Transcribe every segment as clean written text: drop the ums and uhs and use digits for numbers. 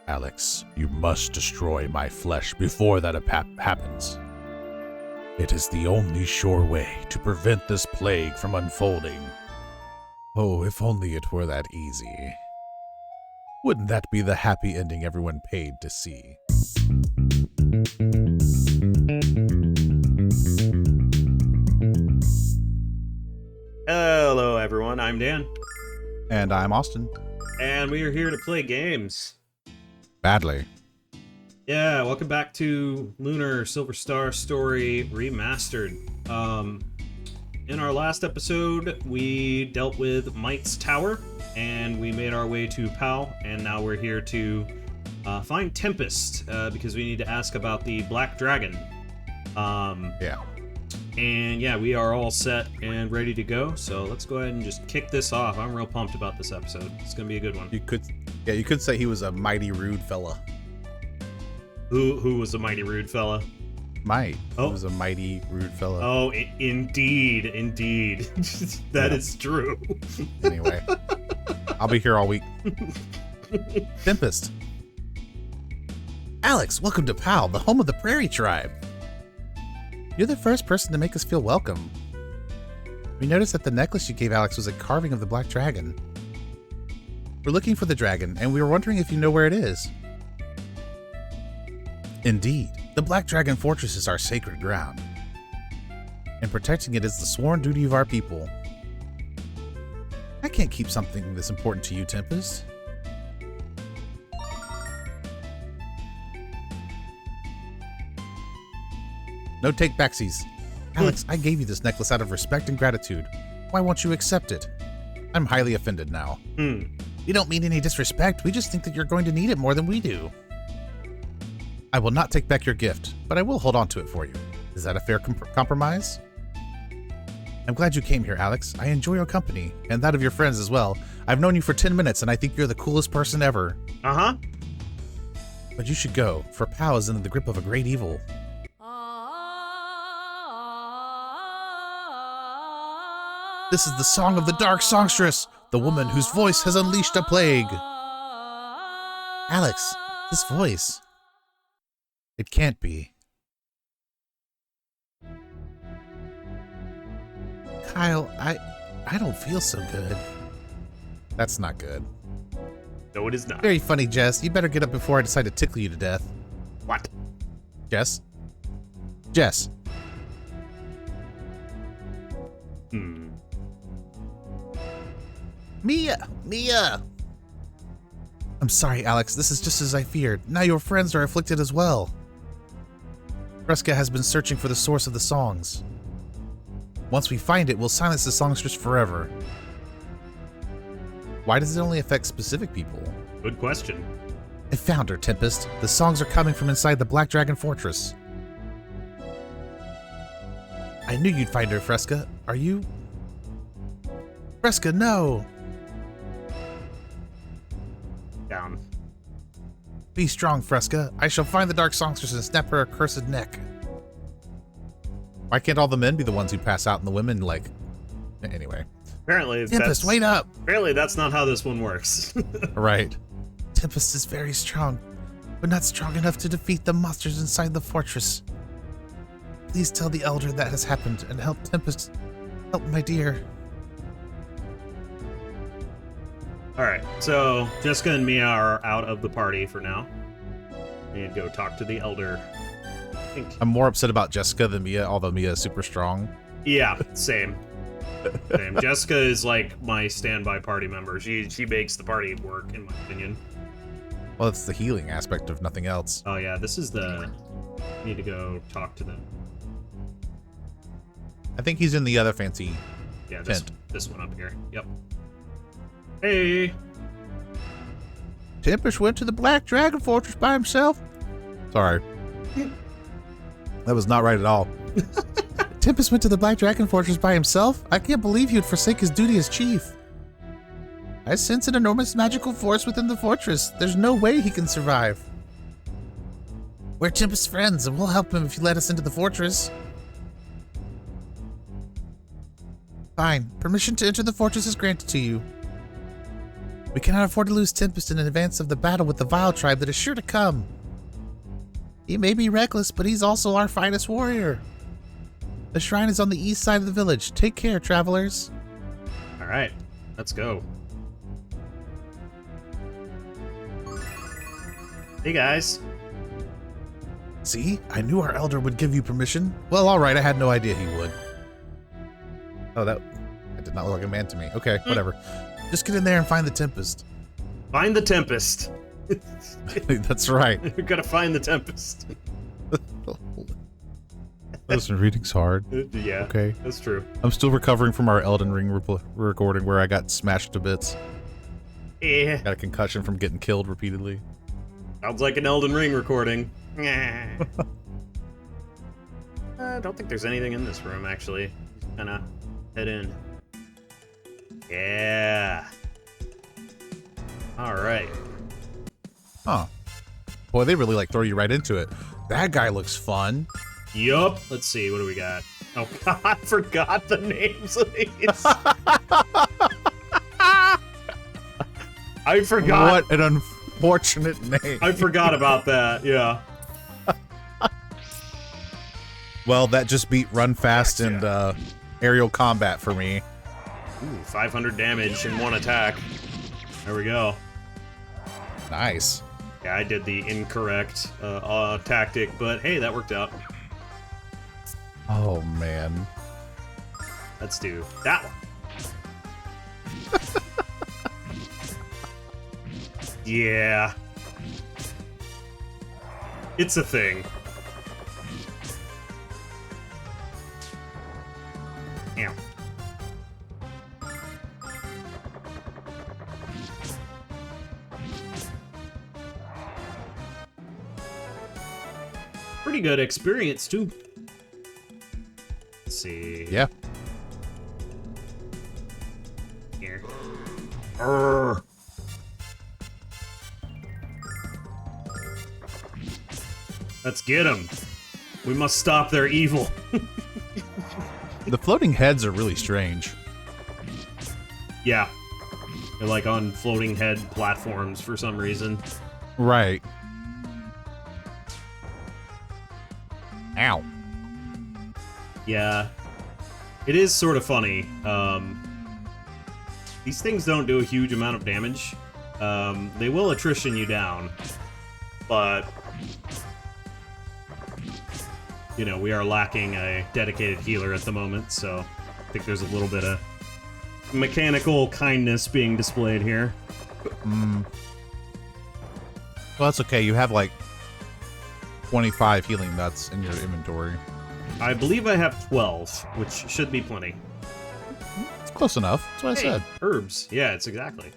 Alex, you must destroy my flesh before that happens. It is the only sure way to prevent this plague from unfolding. Oh, if only it were that easy. Wouldn't that be the happy ending everyone paid to see? Hello everyone, I'm Dan. And I'm Austin. And we are here to play games. Badly. Yeah, welcome back to Lunar Silver Star Story Remastered. In our last episode, we dealt with Myt's Tower, and we made our way to Pal, and now we're here to find Tempest, because we need to ask about the Black Dragon. Yeah. And yeah, we are all set and ready to go, so let's go ahead and just kick this off. I'm real pumped about this episode. It's gonna be a good one. You could say he was a mighty rude fella. Who was a mighty rude fella? Myght. Oh. He was a mighty rude fella. Oh, indeed. That is true. Anyway, I'll be here all week. Tempest. Alex, welcome to Pal, the home of the Prairie Tribe. You're the first person to make us feel welcome. We noticed that the necklace you gave Alex was a carving of the Black Dragon. We're looking for the dragon, and we were wondering if you know where it is. Indeed, the Black Dragon Fortress is our sacred ground, and protecting it is the sworn duty of our people. I can't keep something this important to you, Tempest. No take-backsies. Alex, I gave you this necklace out of respect and gratitude. Why won't you accept it? I'm highly offended now. We don't mean any disrespect. We just think that you're going to need it more than we do. I will not take back your gift, but I will hold on to it for you. Is that a fair compromise? I'm glad you came here, Alex. I enjoy your company, and that of your friends as well. I've known you for 10 minutes, and I think you're the coolest person ever. Uh-huh. But you should go, for Pal is in the grip of a great evil. This is the song of the Dark Songstress, the woman whose voice has unleashed a plague. Alex, this voice. It can't be. Kyle, I don't feel so good. That's not good. No, it is not. Very funny, Jess. You better get up before I decide to tickle you to death. What? Jess? Jess. Mia! I'm sorry, Alex. This is just as I feared. Now your friends are afflicted as well. Fresca has been searching for the source of the songs. Once we find it, we'll silence the songstress forever. Why does it only affect specific people? Good question. I found her, Tempest. The songs are coming from inside the Black Dragon Fortress. I knew you'd find her, Fresca. Are you? Fresca, no! Down. Be strong, Fresca. I shall find the Dark Songstress and snap her accursed neck. Why can't all the men be the ones who pass out and the women, like... Anyway. Apparently, Tempest, wait up! Apparently, that's not how this one works. Right. Tempest is very strong, but not strong enough to defeat the monsters inside the fortress. Please tell the Elder that has happened and help Tempest. Help my dear. Alright, so Jessica and Mia are out of the party for now. We need to go talk to the Elder. I think. I'm more upset about Jessica than Mia, although Mia is super strong. Yeah, same. Same. Jessica is like my standby party member. She makes the party work, in my opinion. Well, it's the healing aspect of nothing else. Oh yeah, this is the... Need to go talk to them. I think he's in the other fancy tent. This one up here. Yep. Hey! Tempest went to the Black Dragon Fortress by himself. Sorry. That was not right at all. Tempest went to the Black Dragon Fortress by himself? I can't believe he would forsake his duty as chief. I sense an enormous magical force within the fortress. There's no way he can survive. We're Tempest's friends, and we'll help him if you let us into the fortress. Fine. Permission to enter the fortress is granted to you. We cannot afford to lose Tempest in advance of the battle with the Vile tribe that is sure to come. He may be reckless, but he's also our finest warrior. The shrine is on the east side of the village. Take care, travelers. All right, let's go. Hey, guys. See? I knew our elder would give you permission. Well, all right. I had no idea he would. Oh, that did not look like a man to me. Okay, whatever. Just get in there and find the Tempest. Find the Tempest. That's right. We gotta find the Tempest. Listen, reading's hard. Yeah, okay. That's true. I'm still recovering from our Elden Ring recording where I got smashed to bits. Yeah. Got a concussion from getting killed repeatedly. Sounds like an Elden Ring recording. I don't think there's anything in this room, actually. Just kinda head in. Yeah. Alright. Huh. Boy, they really like throw you right into it. That guy looks fun. Yup. Let's see, what do we got? Oh god, I forgot the names of these. I forgot. What an unfortunate name. I forgot about that, yeah. Well, that just beat Run Fast and aerial combat for me. Ooh, 500 damage in one attack. There we go. Nice. Yeah, I did the incorrect tactic, but hey, that worked out. Oh, man. Let's do that one. Yeah. It's a thing. Ow. Pretty good experience, too. Let's see. Yeah. Here. Urgh. Let's get them. We must stop their evil. The floating heads are really strange. Yeah. They're like on floating head platforms for some reason. Right. Ow. Yeah. It is sort of funny. These things don't do a huge amount of damage. They will attrition you down. But, you know, we are lacking a dedicated healer at the moment, so I think there's a little bit of mechanical kindness being displayed here. Well, that's okay. You have like 25 healing nuts in your inventory. I believe I have 12, which should be plenty. It's close enough. That's what I said. Herbs. Yeah, it's exactly.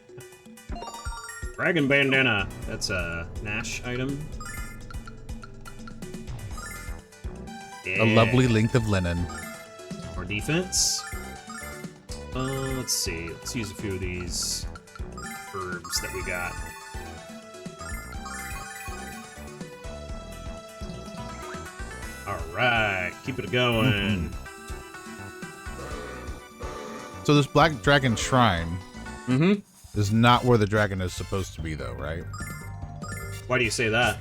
Dragon bandana. That's a Nash item. Yeah. A lovely length of linen. More defense. Let's see. Let's use a few of these herbs that we got. Alright, keep it going. So this Black Dragon Shrine is not where the dragon is supposed to be, though, right? Why do you say that?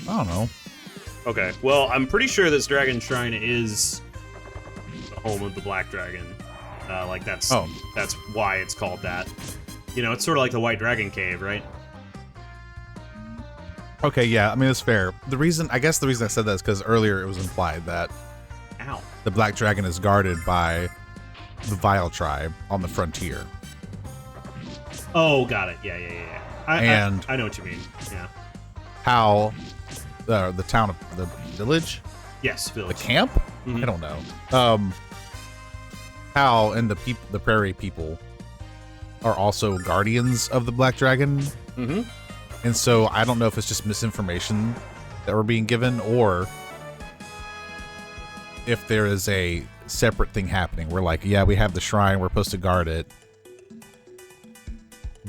I don't know. Okay, well, I'm pretty sure this Dragon Shrine is the home of the Black Dragon. Like, that's why it's called that. You know, it's sort of like the White Dragon Cave, right? Okay, yeah, I mean, it's fair. I guess the reason I said that is because earlier it was implied that the Black Dragon is guarded by the Vile tribe on the frontier. Oh, got it. Yeah. I know what you mean. Yeah. How the town of the village? Yes, village. The camp? I don't know. How and the prairie people are also guardians of the Black Dragon. And so I don't know if it's just misinformation that we're being given, or if there is a separate thing happening. We're like, yeah, we have the shrine, we're supposed to guard it,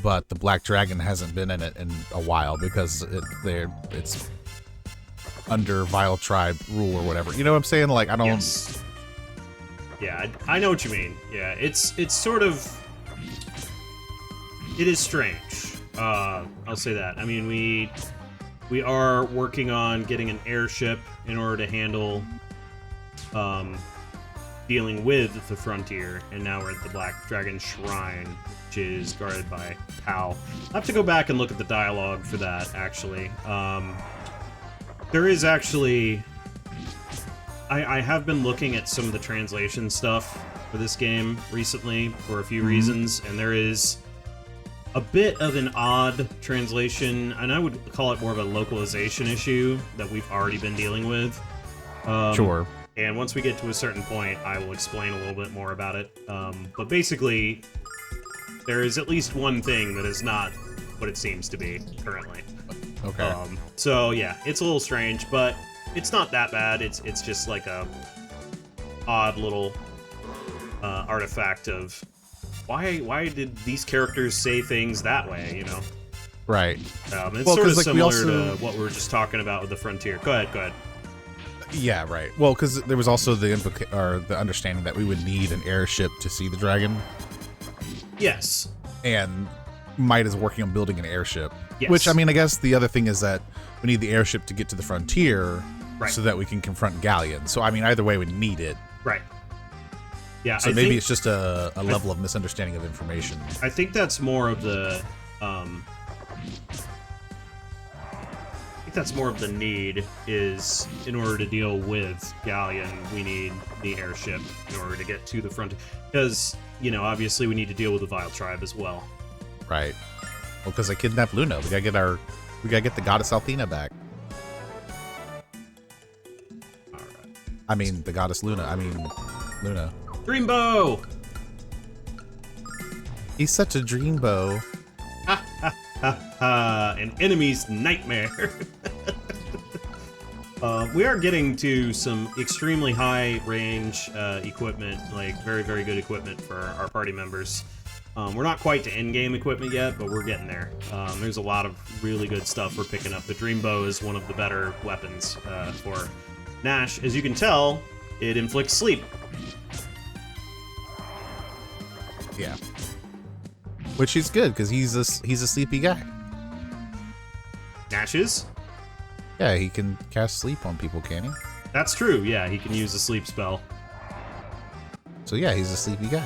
but the Black Dragon hasn't been in it in a while because it's under Vile Tribe rule or whatever. You know what I'm saying? Like, I don't... Yes. Yeah, I know what you mean. Yeah, it's sort of... It is strange. I'll say that. I mean, we are working on getting an airship in order to handle dealing with the frontier, and now we're at the Black Dragon Shrine, which is guarded by Pal. I'll have to go back and look at the dialogue for that, actually. There is actually... I have been looking at some of the translation stuff for this game recently for a few reasons, and there is a bit of an odd translation, and I would call it more of a localization issue that we've already been dealing with. Sure. And once we get to a certain point, I will explain a little bit more about it. But basically, there is at least one thing that is not what it seems to be currently. Okay. So yeah, it's a little strange, but it's not that bad. It's just like a odd little artifact of why did these characters say things that way, you know? Right. It's well, sort of like, similar also... to what we were just talking about with the Frontier. Go ahead. Yeah, right. Well, because there was also the understanding that we would need an airship to see the dragon. Yes. And Myght is working on building an airship. Yes. Which, I mean, I guess the other thing is that we need the airship to get to the frontier so that we can confront Galleon. So, I mean, either way, we need it. Right. Yeah. So maybe it's just a level of misunderstanding of information. I think that's more of the... I think that's more of the need is in order to deal with Galleon, we need the airship in order to get to the front. Because, you know, obviously we need to deal with the Vile Tribe as well. Right. Well, because I kidnapped Luna. We gotta get the goddess Althena back. All right. I mean, the goddess Luna. I mean, Luna. Dreambow! He's such a dreambow. An enemy's nightmare. We are getting to some extremely high range equipment, like very, very good equipment for our party members. We're not quite to end-game equipment yet, but we're getting there. There's a lot of really good stuff we're picking up. The Dreambow is one of the better weapons for Nash. As you can tell, it inflicts sleep. Yeah. Which is good, because he's a sleepy guy. Nash is? Yeah, he can cast sleep on people, can he? That's true, yeah, he can use a sleep spell. So yeah, he's a sleepy guy.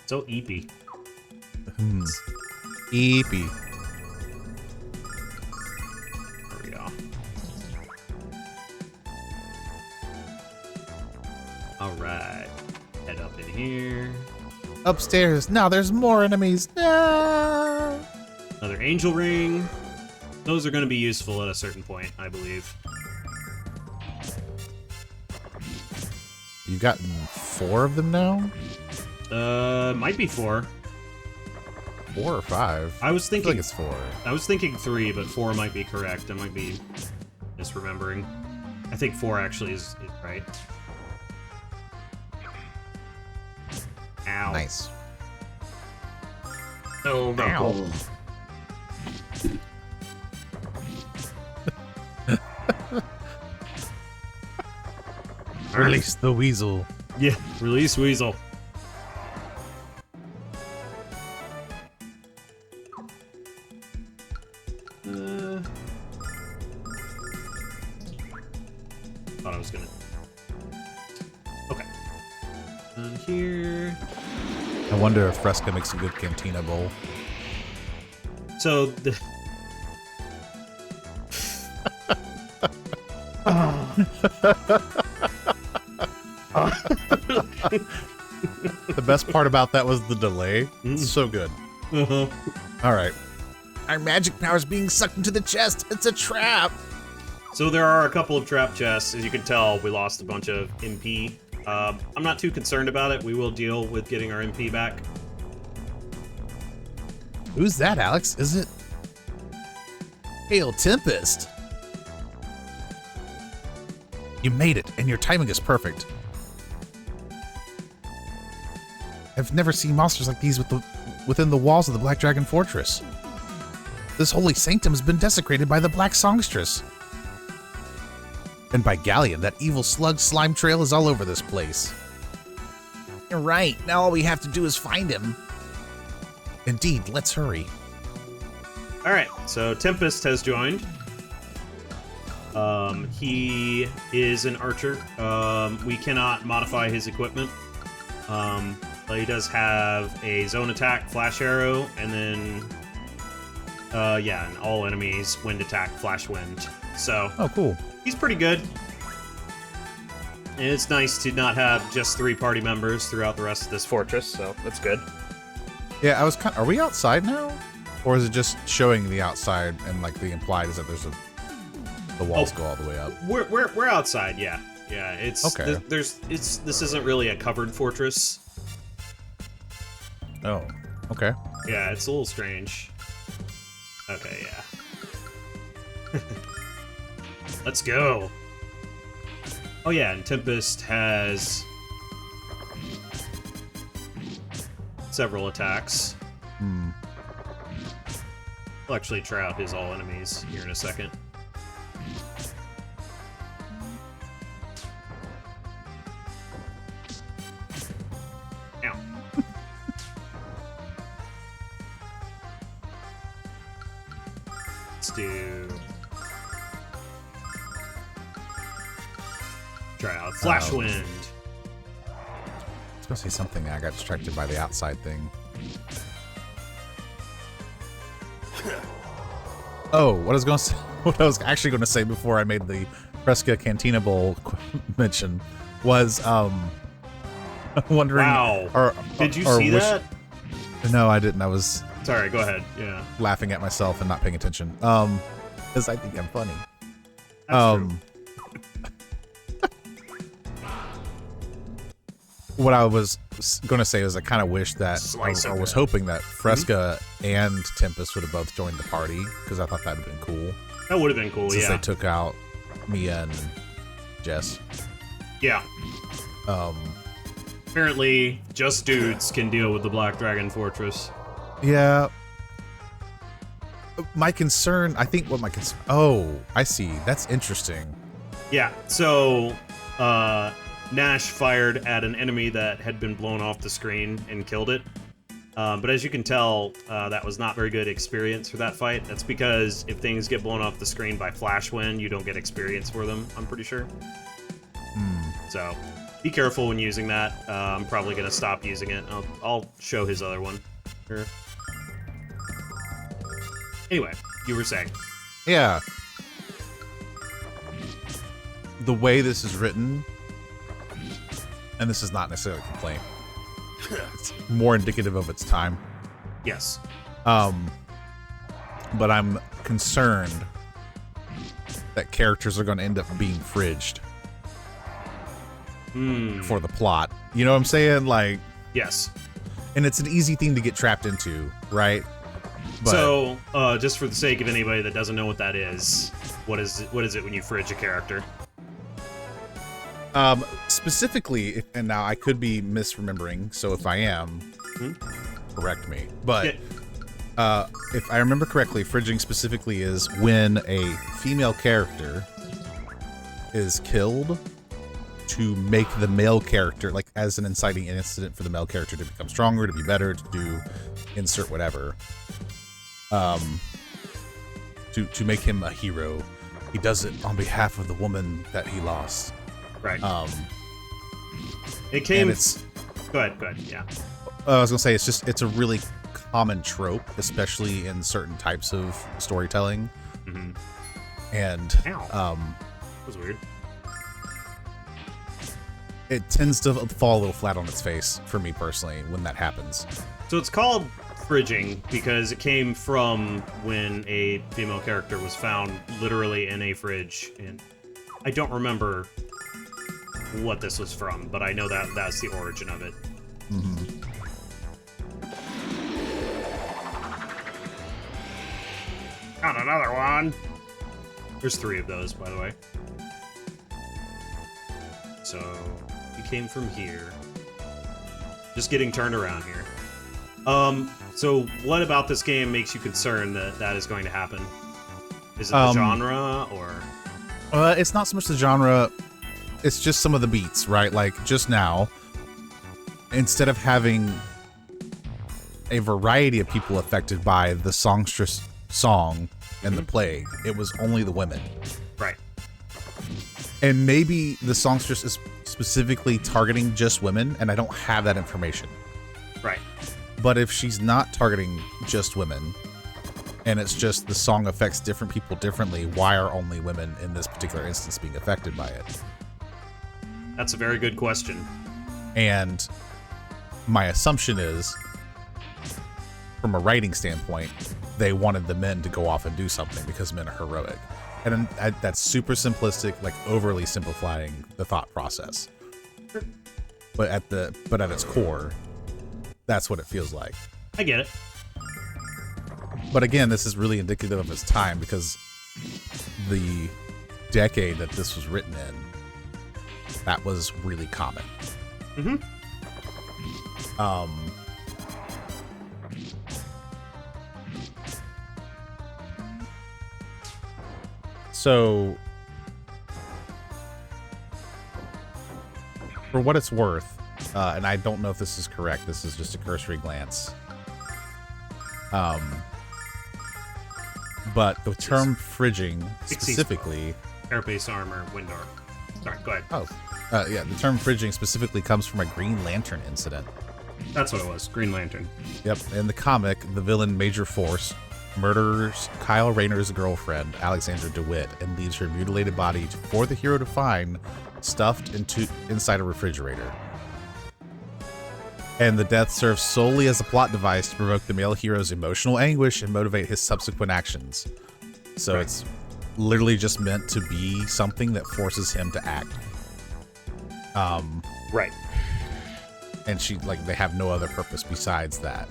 So eepy. Eepy. There we go. Alright. Head up in here. Upstairs. Now there's more enemies. No! Another angel ring. Those are going to be useful at a certain point, I believe. You've gotten 4 of them now? Might be 4. 4 or 5? I was thinking... I think it's 4. I was thinking 3, but 4 might be correct. I might be misremembering. I think 4 actually is right. Ow. Nice. Oh, no. Ow. Release the weasel. Yeah, release Weasel. Thought I was gonna... Okay. And here... I wonder if Fresca makes a good cantina bowl. So, the... The best part about that was the delay. It's so good. All right. Our magic power is being sucked into the chest. It's a trap. So there are a couple of trap chests. As you can tell, we lost a bunch of MP. I'm not too concerned about it. We will deal with getting our MP back. Who's that, Alex? Is it Hail Tempest? You made it, and your timing is perfect. I've never seen monsters like these within the walls of the Black Dragon Fortress. This holy sanctum has been desecrated by the Black Songstress. And by Galleon, that evil slug slime trail is all over this place. You're right, now all we have to do is find him. Indeed, let's hurry. All right, so Tempest has joined. He is an archer. We cannot modify his equipment. But he does have a zone attack, flash arrow, and then, and all enemies wind attack, flash wind. So, oh, cool. He's pretty good. And it's nice to not have just 3 party members throughout the rest of this fortress, so that's good. Yeah, I was are we outside now? Or is it just showing the outside and like the implied is that the walls go all the way up? We're outside, yeah. Yeah, it's okay. This isn't really a covered fortress. Oh, okay. Yeah, it's a little strange. Okay, yeah. Let's go. Oh yeah, and Tempest has several attacks. We'll actually try out his all enemies here in a second. Ow. Let's do... Try out Flash Wind. I was gonna say something. I got distracted by the outside thing. Oh, what I was actually gonna say before I made the Fresca Cantina Bowl mention was wondering. Wow. Did you see that? No, I didn't. I was. Sorry. Go ahead. Yeah. Laughing at myself and not paying attention. Because I think I'm funny. That's true. What I was going to say is I kind of wish that I was hoping that Fresca and Tempest would have both joined the party because I thought that would have been cool. That would have been cool, since they took out Mia and Jess. Yeah. Apparently, just dudes can deal with the Black Dragon Fortress. Yeah. My concern, I think what my concern... Oh, I see. That's interesting. Yeah, so... Nash fired at an enemy that had been blown off the screen and killed it. But as you can tell, that was not very good experience for that fight. That's because if things get blown off the screen by flash wind, you don't get experience for them, I'm pretty sure. So, be careful when using that. I'm probably going to stop using it. I'll show his other one. Sure. Anyway, you were saying. Yeah. The way this is written... And this is not necessarily a complaint. It's more indicative of its time. Yes. But I'm concerned that characters are going to end up being fridged for the plot. You know what I'm saying? Like, yes. And it's an easy thing to get trapped into, right? But, so, just for the sake of anybody that doesn't know what that is, what is it when you fridge a character? Specifically, and now I could be misremembering, so if I am, correct me. But if I remember correctly, fridging specifically is when a female character is killed to make the male character, like as an inciting incident for the male character to become stronger, to be better, to do insert whatever. To make him a hero. He does it on behalf of the woman that he lost. Right. It came. Go ahead. Yeah. I was gonna say it's a really common trope, especially in certain types of storytelling. And that was weird. It tends to fall a little flat on its face for me personally when that happens. So it's called fridging because it came from when a female character was found literally in a fridge, and I don't remember what this was from, but I know that that's the origin of it. Got another one. There's 3 of those, by the way. So he came from here. Just getting turned around here. So what about this game makes you concerned that that is going to happen? Is it the genre, or? It's not so much the genre. It's just some of the beats, right? Like just now, instead of having a variety of people affected by the Songstress song and the plague. It was only the women. Right. And maybe the Songstress is specifically targeting just women, and I don't have that information. Right. But if she's not targeting just women, and it's just the song affects different people differently, why are only women in this particular instance being affected by it? That's a very good question. And my assumption is, from a writing standpoint, they wanted the men to go off and do something because men are heroic. And that's super simplistic, like overly simplifying the thought process. But at its core, that's what it feels like. I get it. But again, this is really indicative of its time because the decade that this was written in, that was really common. Mm-hmm. So, for what it's worth, and I don't know if this is correct, this is just a cursory glance. But the term fridging specifically... Air-based armor, wind arc. Sorry, go ahead. Oh, yeah, the term fridging specifically comes from a Green Lantern incident. That's what it was, Green Lantern. Yep, in the comic, the villain Major Force murders Kyle Rayner's girlfriend, Alexandra DeWitt, and leaves her mutilated body for the hero to find, stuffed inside a refrigerator. And the death serves solely as a plot device to provoke the male hero's emotional anguish and motivate his subsequent actions. So It's literally just meant to be something that forces him to act. Right. And they have no other purpose besides that.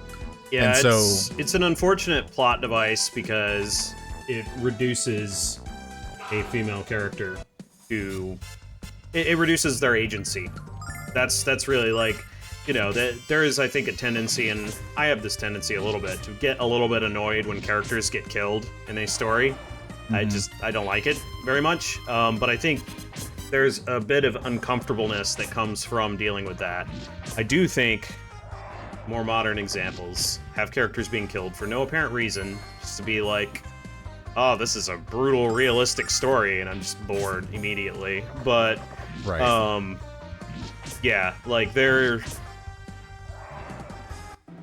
Yeah, and it's an unfortunate plot device because it reduces a female character to... It reduces their agency. That's really like... there is, I think, a tendency, and I have this tendency a little bit, to get a little bit annoyed when characters get killed in a story. Mm-hmm. I don't like it very much, but I think there's a bit of uncomfortableness that comes from dealing with that. I do think more modern examples have characters being killed for no apparent reason, just to be like, oh, this is a brutal, realistic story, and I'm just bored immediately. But, yeah, like they're...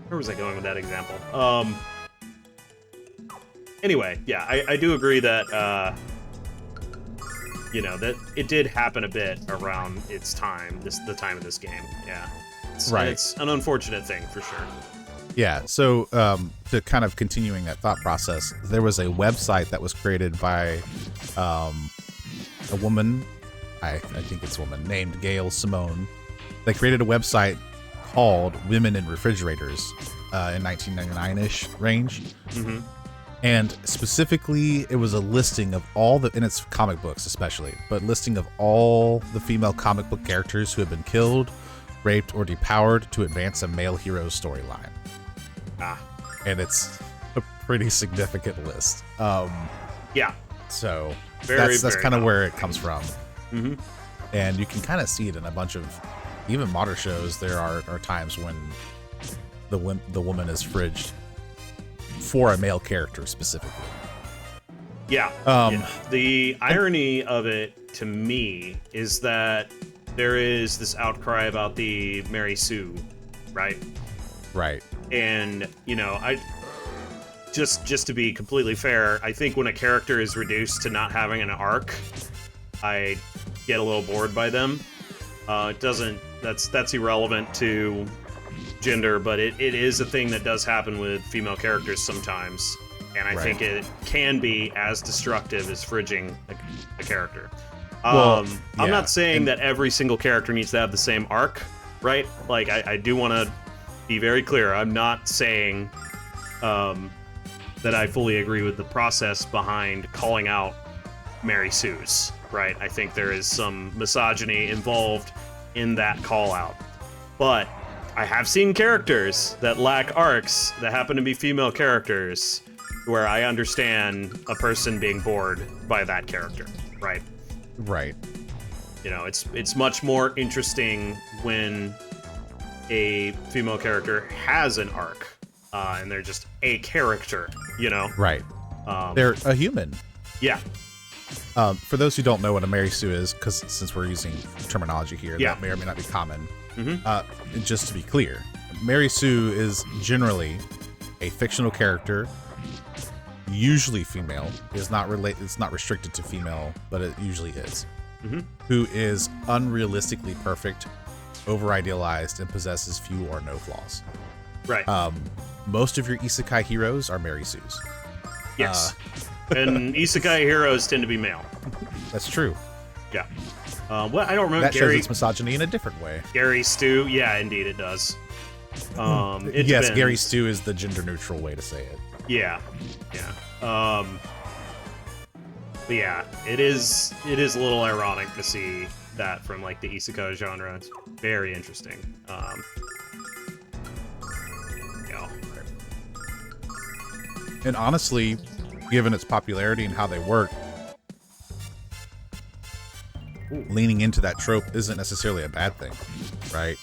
Where was I going with that example? Anyway, yeah, I do agree that, that it did happen a bit around its time, the time of this game, yeah. It's an unfortunate thing, for sure. Yeah, so to kind of continuing that thought process, there was a website that was created by a woman, I think it's a woman, named Gail Simone. They created a website called Women in Refrigerators in 1999-ish range. Mm-hmm. And specifically, it was a listing of and it's comic books especially, but listing of all the female comic book characters who have been killed, raped, or depowered to advance a male hero's storyline. And it's a pretty significant list. Yeah. So that's kind of where it comes from. Mm-hmm. And you can kind of see it in a bunch of, even modern shows, there are times when the woman is fridged for a male character specifically. Yeah. The irony of it, to me, is that there is this outcry about the Mary Sue, right? Right. And, I just to be completely fair, I think when a character is reduced to not having an arc, I get a little bored by them. That's irrelevant to gender, but it is a thing that does happen with female characters sometimes, and I think it can be as destructive as fridging a character. I'm not saying that every single character needs to have the same arc, right? Like, I do want to be very clear. I'm not saying that I fully agree with the process behind calling out Mary Sue's, right? I think there is some misogyny involved in that call out. But I have seen characters that lack arcs that happen to be female characters where I understand a person being bored by that character, right? Right. It's much more interesting when a female character has an arc and they're just a character, you know? Right. They're a human. Yeah. For those who don't know what a Mary Sue is, because since we're using terminology here, that may or may not be common. Just to be clear, Mary Sue is generally a fictional character, usually female. It's not restricted to female, but it usually is. Who is unrealistically perfect, over-idealized, and possesses few or no flaws. Right. Most of your isekai heroes are Mary Sues. Yes. And isekai heroes tend to be male. That's true. Yeah. Well, I don't remember that shows its misogyny in a different way. Gary Stu. Yeah, indeed it does. Yes, depends. Gary Stu is the gender-neutral way to say it. Yeah. Yeah. But yeah, it is a little ironic to see that from like the isekai genre. It's very interesting. Yeah. And honestly, given its popularity and how they work, leaning into that trope isn't necessarily a bad thing, right?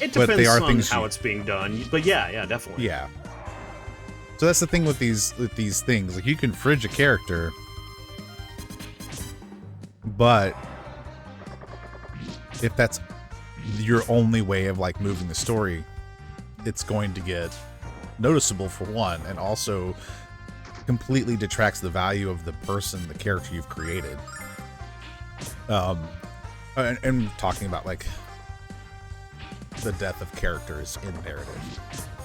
It depends on how it's being done, but yeah, definitely. Yeah. So that's the thing with these things. Like, you can fridge a character, but if that's your only way of like moving the story, it's going to get noticeable for one, and also completely detracts the value of the person, the character you've created. And talking about like the death of characters in narrative,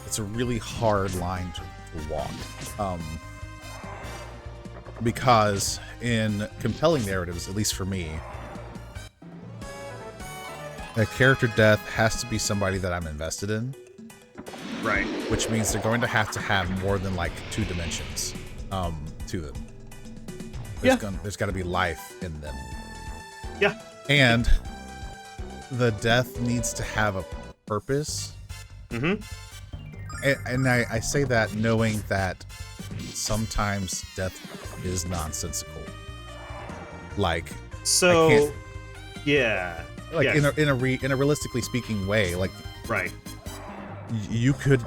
it's a really hard line to walk, because in compelling narratives, at least for me, a character death has to be somebody that I'm invested in, right? Which means they're going to have more than like two dimensions to them. There's got to be life in them. Yeah. And the death needs to have a purpose. And I say that knowing that sometimes death is nonsensical. Like, so, yeah. Like, in a realistically speaking way, like, right. You could,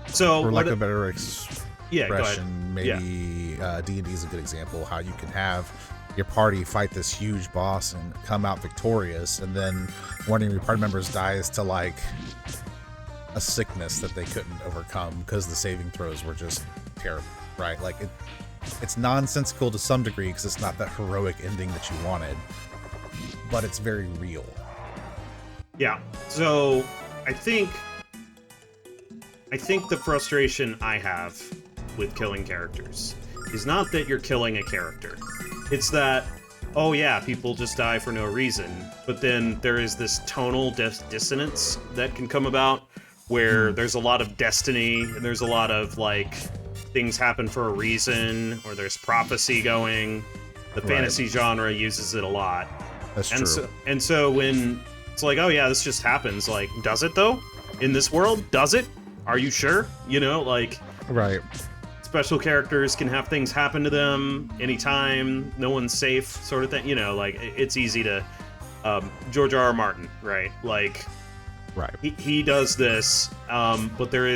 so for lack of a better expression, maybe D&D is a good example. How you can have your party fight this huge boss and come out victorious, and then one of your party members dies to like a sickness that they couldn't overcome because the saving throws were just terrible, right? Like, it's nonsensical to some degree because it's not that heroic ending that you wanted, but it's very real. Yeah. So I think the frustration I have with killing characters is not that you're killing a character. It's that, oh yeah, people just die for no reason, but then there is this tonal dissonance that can come about where there's a lot of destiny, and there's a lot of like things happen for a reason, or there's prophecy going. The fantasy genre uses it a lot. That's true. And so when it's like, oh yeah, this just happens, like, does it though? In this world, does it? Are you sure? You know, like, right. Special characters can have things happen to them anytime, no one's safe, sort of thing. You know, like, it's easy to George R.R. Martin, right? Like, right. He does this, but there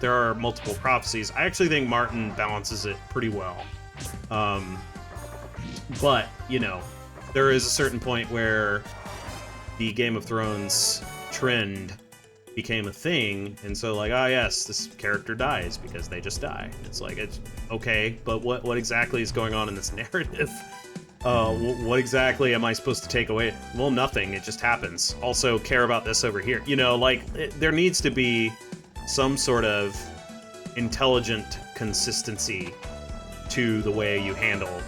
are multiple prophecies. I actually think Martin balances it pretty well. But, you know, there is a certain point where the Game of Thrones trend became a thing, and so like, oh yes, this character dies because they just die. It's like, it's okay, but what exactly is going on in this narrative? What exactly am I supposed to take away? Well, nothing, it just happens. Also, care about this over here. You know, like, there needs to be some sort of intelligent consistency to the way you handle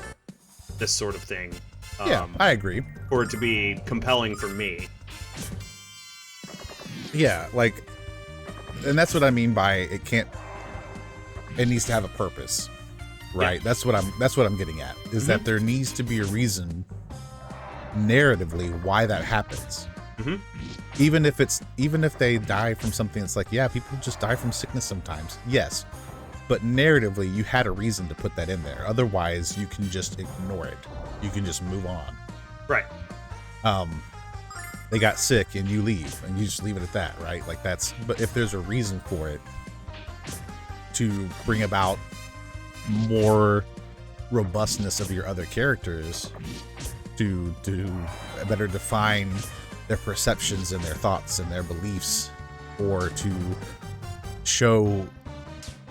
this sort of thing. Yeah, I agree. For it to be compelling for me. Yeah, like, and that's what I mean by it needs to have a purpose, right? Yeah. That's what I'm getting at, is that there needs to be a reason narratively why that happens. Even if they die from something that's like, yeah, people just die from sickness sometimes. Yes. But narratively, you had a reason to put that in there. Otherwise, you can just ignore it. You can just move on. Right. they got sick and you leave and you just leave it at that, right? Like but if there's a reason for it to bring about more robustness of your other characters, to better define their perceptions and their thoughts and their beliefs, or to show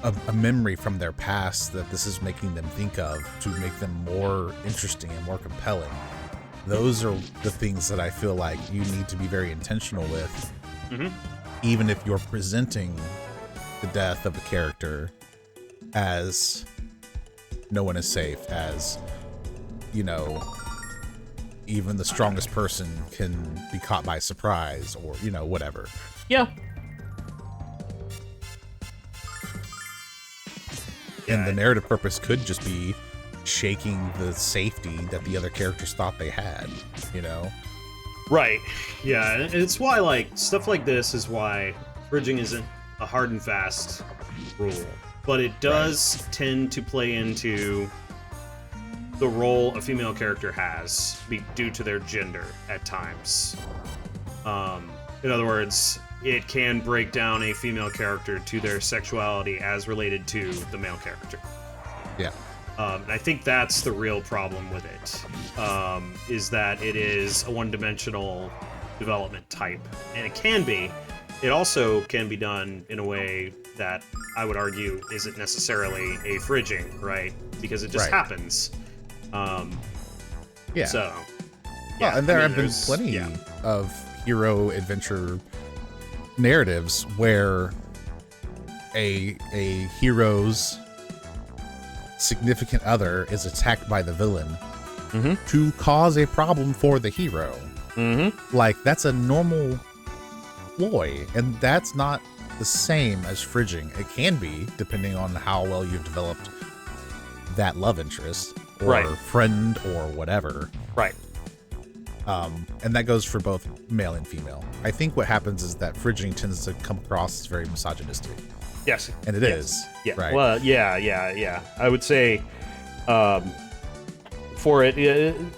a memory from their past that this is making them think of, to make them more interesting and more compelling. Those are the things that I feel like you need to be very intentional with, even if you're presenting the death of a character as no one is safe, as, you know, even the strongest person can be caught by surprise, or, you know, whatever. Yeah. And the narrative purpose could just be shaking the safety that the other characters thought they had, you know? Right. Yeah, and it's why, like, stuff like this is why bridging isn't a hard and fast rule. But it does tend to play into the role a female character has due to their gender at times. In other words, it can break down a female character to their sexuality as related to the male character. Yeah. And I think that's the real problem with it, is that it is a one-dimensional development type. And it can be. It also can be done in a way that I would argue isn't necessarily a fridging, right? Because it just happens. Yeah. So, yeah, and there have been plenty of hero adventure narratives where a hero's significant other is attacked by the villain to cause a problem for the hero. Like, that's a normal ploy, and that's not the same as fridging. It can be, depending on how well you've developed that love interest or friend or whatever. Right. And that goes for both male and female. I think what happens is that fridging tends to come across as very misogynistic. Yes. And it is. Yeah. Right. Well, yeah. I would say for it,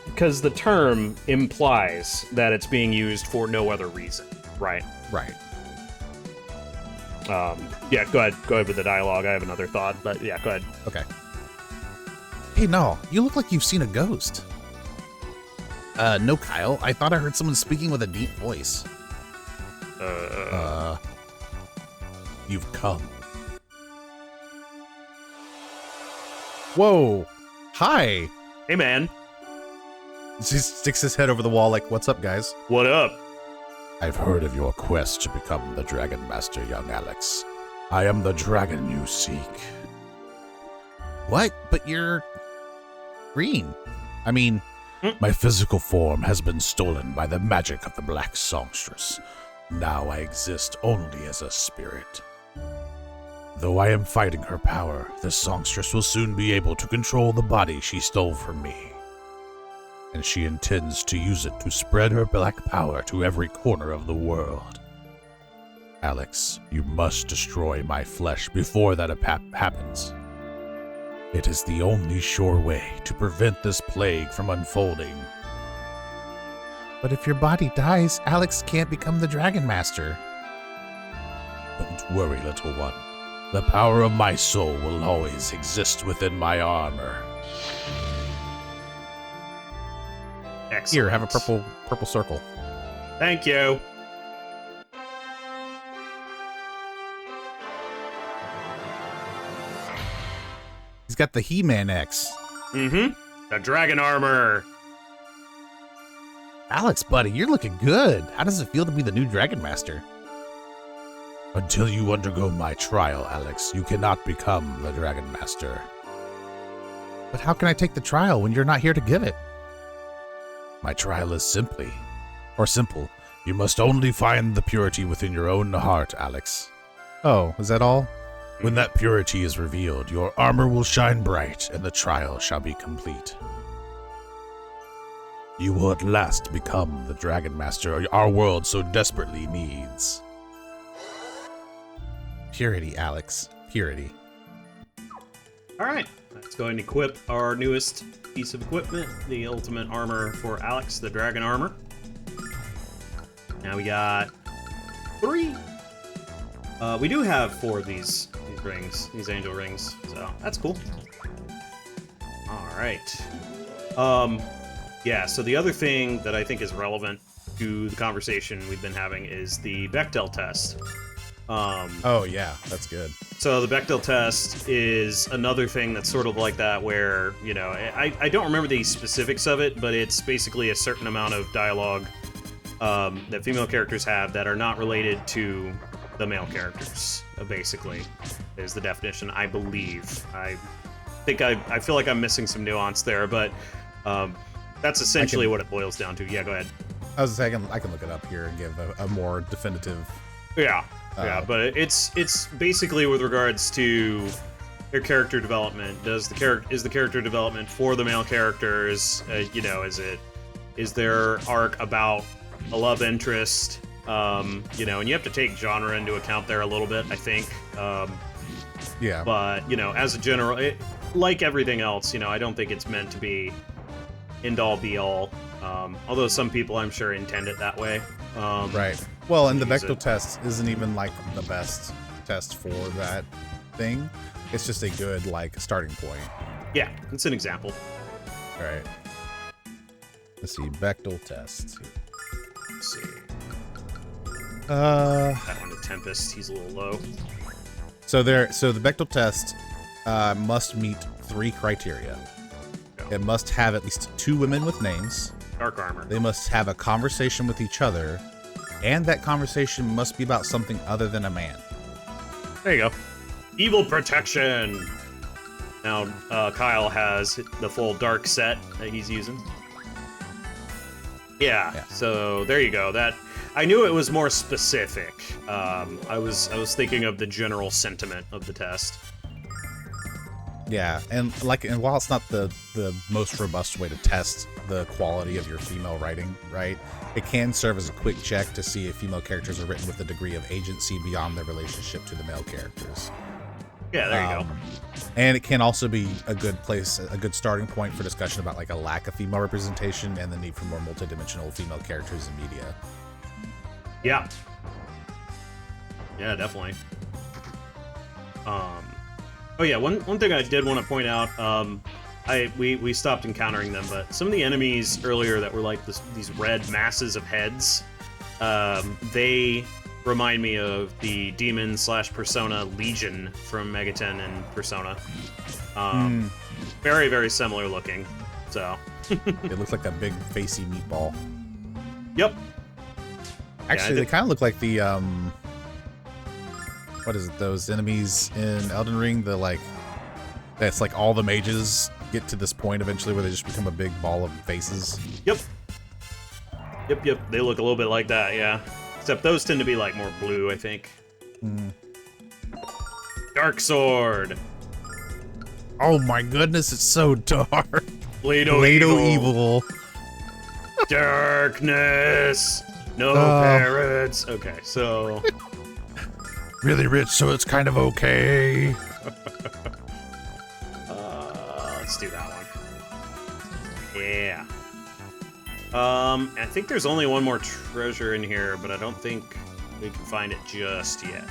because the term implies that it's being used for no other reason. Right. Right. Yeah, go ahead with the dialogue. I have another thought, but yeah, go ahead. Okay. Hey, no, you look like you've seen a ghost. No, Kyle. I thought I heard someone speaking with a deep voice. You've come. Whoa. Hi. Hey, man. He sticks his head over the wall like, what's up, guys? What up? I've heard of your quest to become the Dragonmaster, young Alex. I am the dragon you seek. What? But you're green. I mean, my physical form has been stolen by the magic of the Black Songstress. Now I exist only as a spirit. Though I am fighting her power, the Songstress will soon be able to control the body she stole from me. And she intends to use it to spread her black power to every corner of the world. Alex, you must destroy my flesh before that happens. It is the only sure way to prevent this plague from unfolding. But if your body dies, Alex can't become the Dragonmaster. Don't worry, little one. The power of my soul will always exist within my armor. Excellent. Here, have a purple circle. Thank you. He's got the He-Man X. The dragon armor. Alex, buddy, you're looking good. How does it feel to be the new Dragon Master? Until you undergo my trial, Alex, you cannot become the Dragon Master. But how can I take the trial when you're not here to give it? My trial is simple. You must only find the purity within your own heart, Alex. Oh, is that all? When that purity is revealed, your armor will shine bright, and the trial shall be complete. You will at last become the Dragon Master our world so desperately needs. Purity, Alex. Purity. All right, let's go and equip our newest piece of equipment, the ultimate armor for Alex, the dragon armor. Now we got 3. We do have 4 of these rings, these angel rings, so that's cool. All right. Yeah, so the other thing that I think is relevant to the conversation we've been having is the Bechdel test. Oh, yeah, that's good. So the Bechdel test is another thing that's sort of like that where, you know, I don't remember the specifics of it, but it's basically a certain amount of dialogue that female characters have that are not related to the male characters, basically, is the definition, I believe. I feel like I'm missing some nuance there, but that's essentially what it boils down to. Yeah, go ahead. I was saying I can look it up here and give a more definitive. Yeah, but it's basically with regards to their character development. Is the character development for the male characters? You know, is their arc about a love interest? You know, and you have to take genre into account there a little bit, I think. Yeah. But you know, as a general, like everything else, you know, I don't think it's meant to be end all be all. Although some people, I'm sure, intend it that way. Right. Well, and the Bechdel test isn't even like the best test for that thing. It's just a good like starting point. Yeah, it's an example. Right. Let's see, Bechdel test. Let's see. That one, the Tempest, he's a little low. So the Bechdel test must meet 3 criteria. Yeah. It must have at least 2 women with names. Dark armor. They must have a conversation with each other, and that conversation must be about something other than a man. There you go. Evil protection. Now Kyle has the full dark set that he's using. Yeah. So there you go. That I knew it was more specific. I was thinking of the general sentiment of the test. Yeah, and while it's not the most robust way to test the quality of your female writing, right? It can serve as a quick check to see if female characters are written with a degree of agency beyond their relationship to the male characters. Yeah, there you go. And it can also be a good starting point for discussion about like a lack of female representation and the need for more multidimensional female characters in media. Yeah. Yeah, definitely. Oh yeah, one thing I did want to point out, we stopped encountering them, but some of the enemies earlier that were like these red masses of heads, they remind me of the demon / persona Legion from Megaten and Persona. Very, very similar looking, so. It looks like a big facey meatball. Yep. Actually, they kind of look like the, what is it, those enemies in Elden Ring, that's like all the mages get to this point eventually where they just become a big ball of faces. Yep. They look a little bit like that, yeah. Except those tend to be like more blue, I think. Dark Sword. Oh my goodness, it's so dark. Blade Evil. Darkness. No parrots. Okay, so... Really rich, so it's kind of okay. Let's do that one. Yeah. I think there's only one more treasure in here, but I don't think we can find it just yet.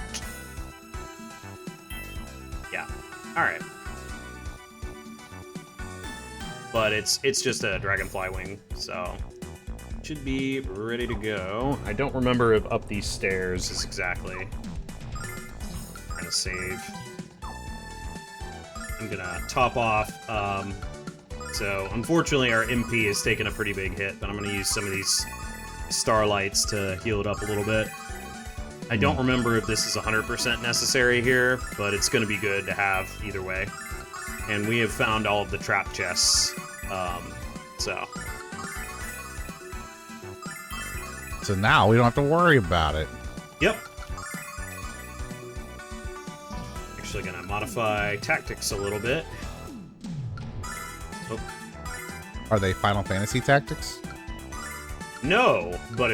Yeah. All right. But it's just a dragonfly wing, so should be ready to go. I don't remember if up these stairs is exactly. Gonna save. I'm gonna top off. So unfortunately our MP has taken a pretty big hit, but I'm gonna use some of these starlights to heal it up a little bit. I don't remember if this is 100% necessary here, but it's gonna be good to have either way. And we have found all of the trap chests, So now we don't have to worry about it. Yep. Actually gonna modify tactics a little bit. Oh. Are they Final Fantasy tactics? No, but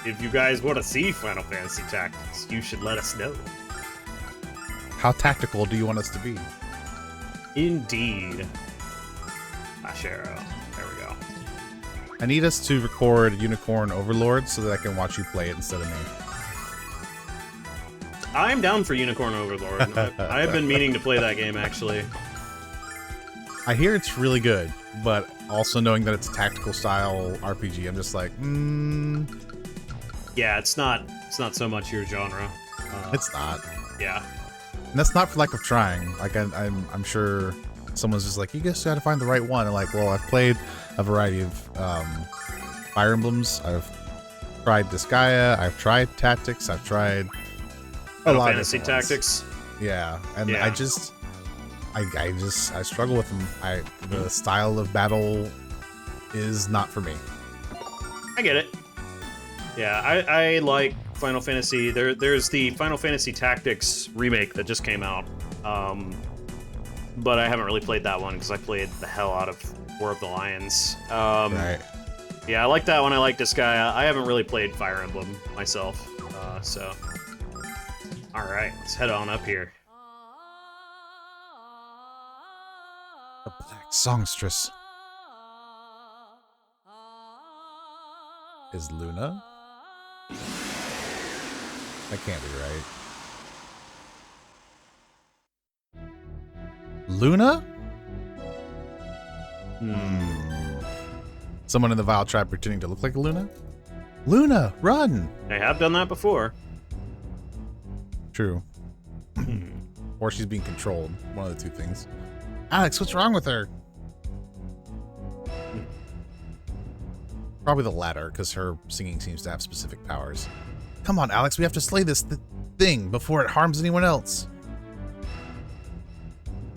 if you guys want to see Final Fantasy tactics, you should let us know. How tactical do you want us to be? Indeed. Flash arrow. There we go. I need us to record Unicorn Overlord so that I can watch you play it instead of me. I'm down for Unicorn Overlord. I've been meaning to play that game, actually. I hear it's really good, but also knowing that it's a tactical style RPG, I'm just like, Yeah, it's not so much your genre. It's not. Yeah. And that's not for lack of trying. Like, I'm sure someone's just like, you just gotta find the right one. And like, well, I've played a variety of Fire Emblems. I've tried Disgaea. I've tried Tactics. I've tried a lot Fantasy of different ones. Tactics. Yeah, and Yeah. I struggle with them. The style of battle is not for me. I get it. Yeah, I like Final Fantasy. There's the Final Fantasy Tactics remake that just came out. But I haven't really played that one because I played the hell out of War of the Lions. Right. Yeah, I like that one. I like Disgaea. I haven't really played Fire Emblem myself. So. Alright, let's head on up here. The Black Songstress. Is Luna? That can't be right. Luna? Someone in the Vile Tribe pretending to look like Luna? Luna, run! I have done that before. True. Or she's being controlled. One of the two things. Alex, what's wrong with her? Probably the latter, because her singing seems to have specific powers. Come on, Alex, we have to slay this thing before it harms anyone else.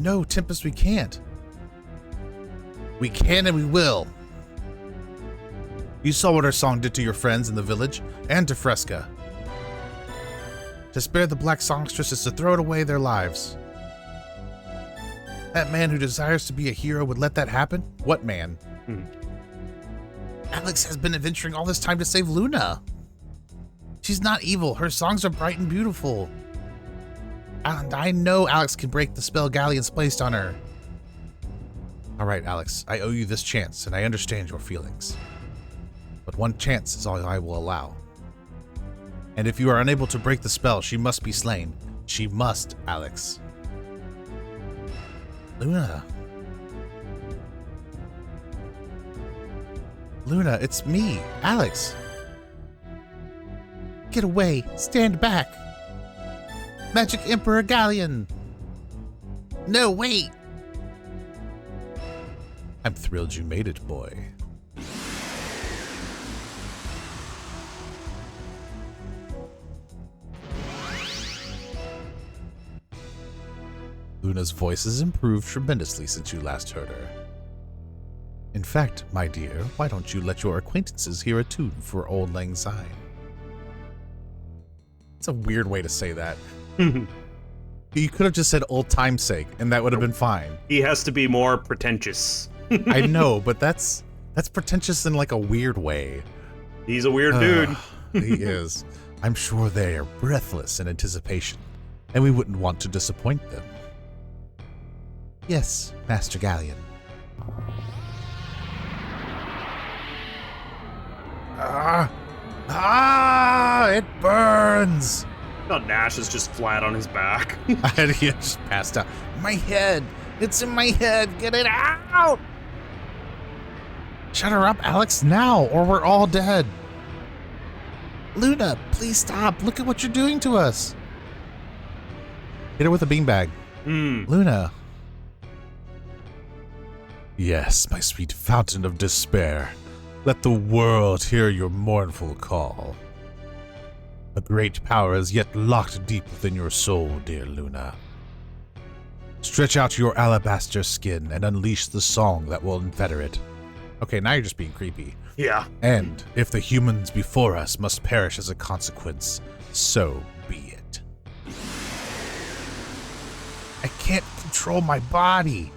No, Tempest, we can't. We can and we will. You saw what our song did to your friends in the village, and to Fresca. To spare the Black Songstress is to throw away their lives. That man who desires to be a hero would let that happen? What man? Alex has been adventuring all this time to save Luna. She's not evil. Her songs are bright and beautiful. And I know Alex can break the spell Galleon's placed on her. All right, Alex, I owe you this chance, and I understand your feelings. But one chance is all I will allow. And if you are unable to break the spell, she must be slain. She must, Alex. Luna. Luna, it's me, Alex. Get away. Stand back. Magic Emperor Galleon. No, wait. I'm thrilled you made it, boy. Luna's voice has improved tremendously since you last heard her. In fact, my dear, why don't you let your acquaintances hear a tune for Auld Lang Syne? It's a weird way to say that. You could have just said old time's sake, and that would have been fine. He has to be more pretentious. I know, but that's pretentious in like a weird way. He's a weird dude. He is. I'm sure they are breathless in anticipation, and we wouldn't want to disappoint them. Yes, Master Galleon. It burns! Oh, Nash is just flat on his back. He just passed out. My head! It's in my head! Get it out! Shut her up, Alex, now, or we're all dead. Luna, please stop. Look at what you're doing to us. Hit her with a beanbag. Luna. Yes, my sweet fountain of despair. Let the world hear your mournful call. A great power is yet locked deep within your soul, dear Luna. Stretch out your alabaster skin and unleash the song that will unfetter it. Okay, now you're just being creepy. Yeah. And if the humans before us must perish as a consequence, so be it. I can't control my body.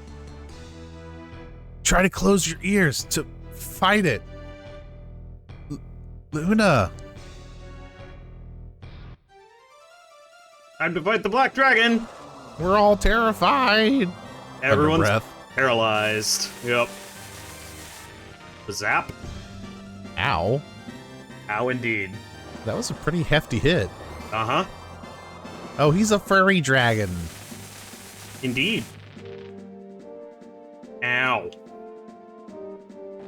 Try to close your ears to fight it. Luna. Time to fight the Black Dragon. We're all terrified. Everyone's breath. paralyzed. Yep. The zap. Ow. Ow, indeed. That was a pretty hefty hit. Uh-huh. Oh, he's a furry dragon. Indeed. Ow.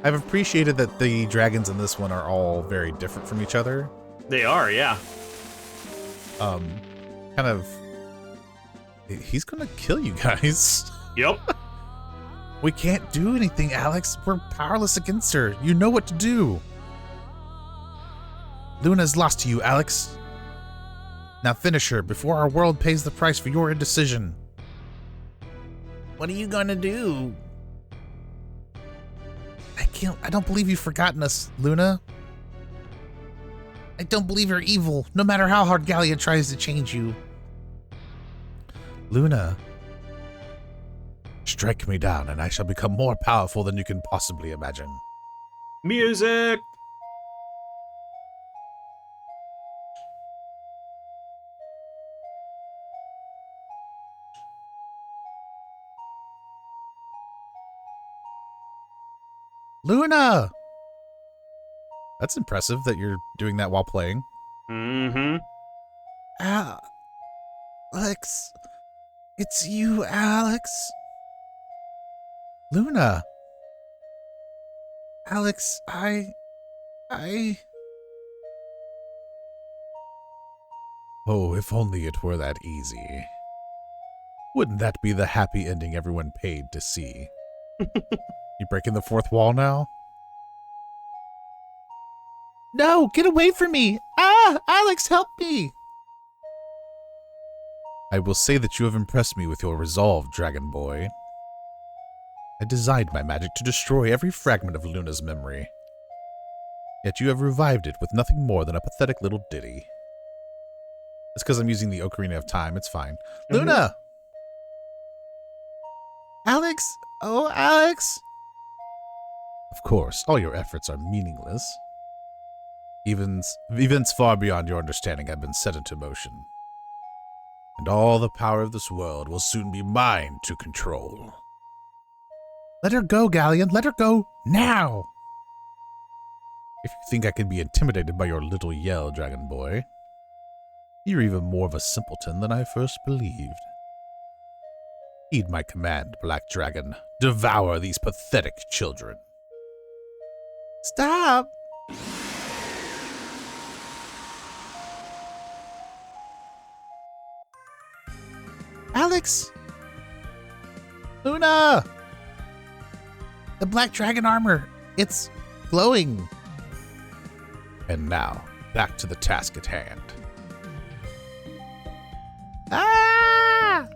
I've appreciated that the dragons in this one are all very different from each other. They are, yeah. Kind of... He's gonna kill you guys. Yep. We can't do anything, Alex. We're powerless against her. You know what to do. Luna's lost to you, Alex. Now finish her before our world pays the price for your indecision. What are you gonna do? I don't believe you've forgotten us, Luna. I don't believe you're evil, no matter how hard Gallia tries to change you. Luna, strike me down and I shall become more powerful than you can possibly imagine. Music! Luna! That's impressive that you're doing that while playing. Mm-hmm. Alex. It's you, Alex. Luna. Alex, Oh, if only it were that easy. Wouldn't that be the happy ending everyone paid to see? You breaking the fourth wall now? No, get away from me! Ah, Alex, help me! I will say that you have impressed me with your resolve, Dragon Boy. I designed my magic to destroy every fragment of Luna's memory. Yet you have revived it with nothing more than a pathetic little ditty. It's because I'm using the Ocarina of Time, it's fine. Mm-hmm. Luna! Alex! Oh, Alex! Of course, all your efforts are meaningless. Events far beyond your understanding have been set into motion. And all the power of this world will soon be mine to control. Let her go, Galleon. Let her go now! If you think I can be intimidated by your little yell, Dragon Boy, you're even more of a simpleton than I first believed. Heed my command, Black Dragon. Devour these pathetic children. Stop! Alex! Luna! The black dragon armor, it's glowing. And now, back to the task at hand. Ah!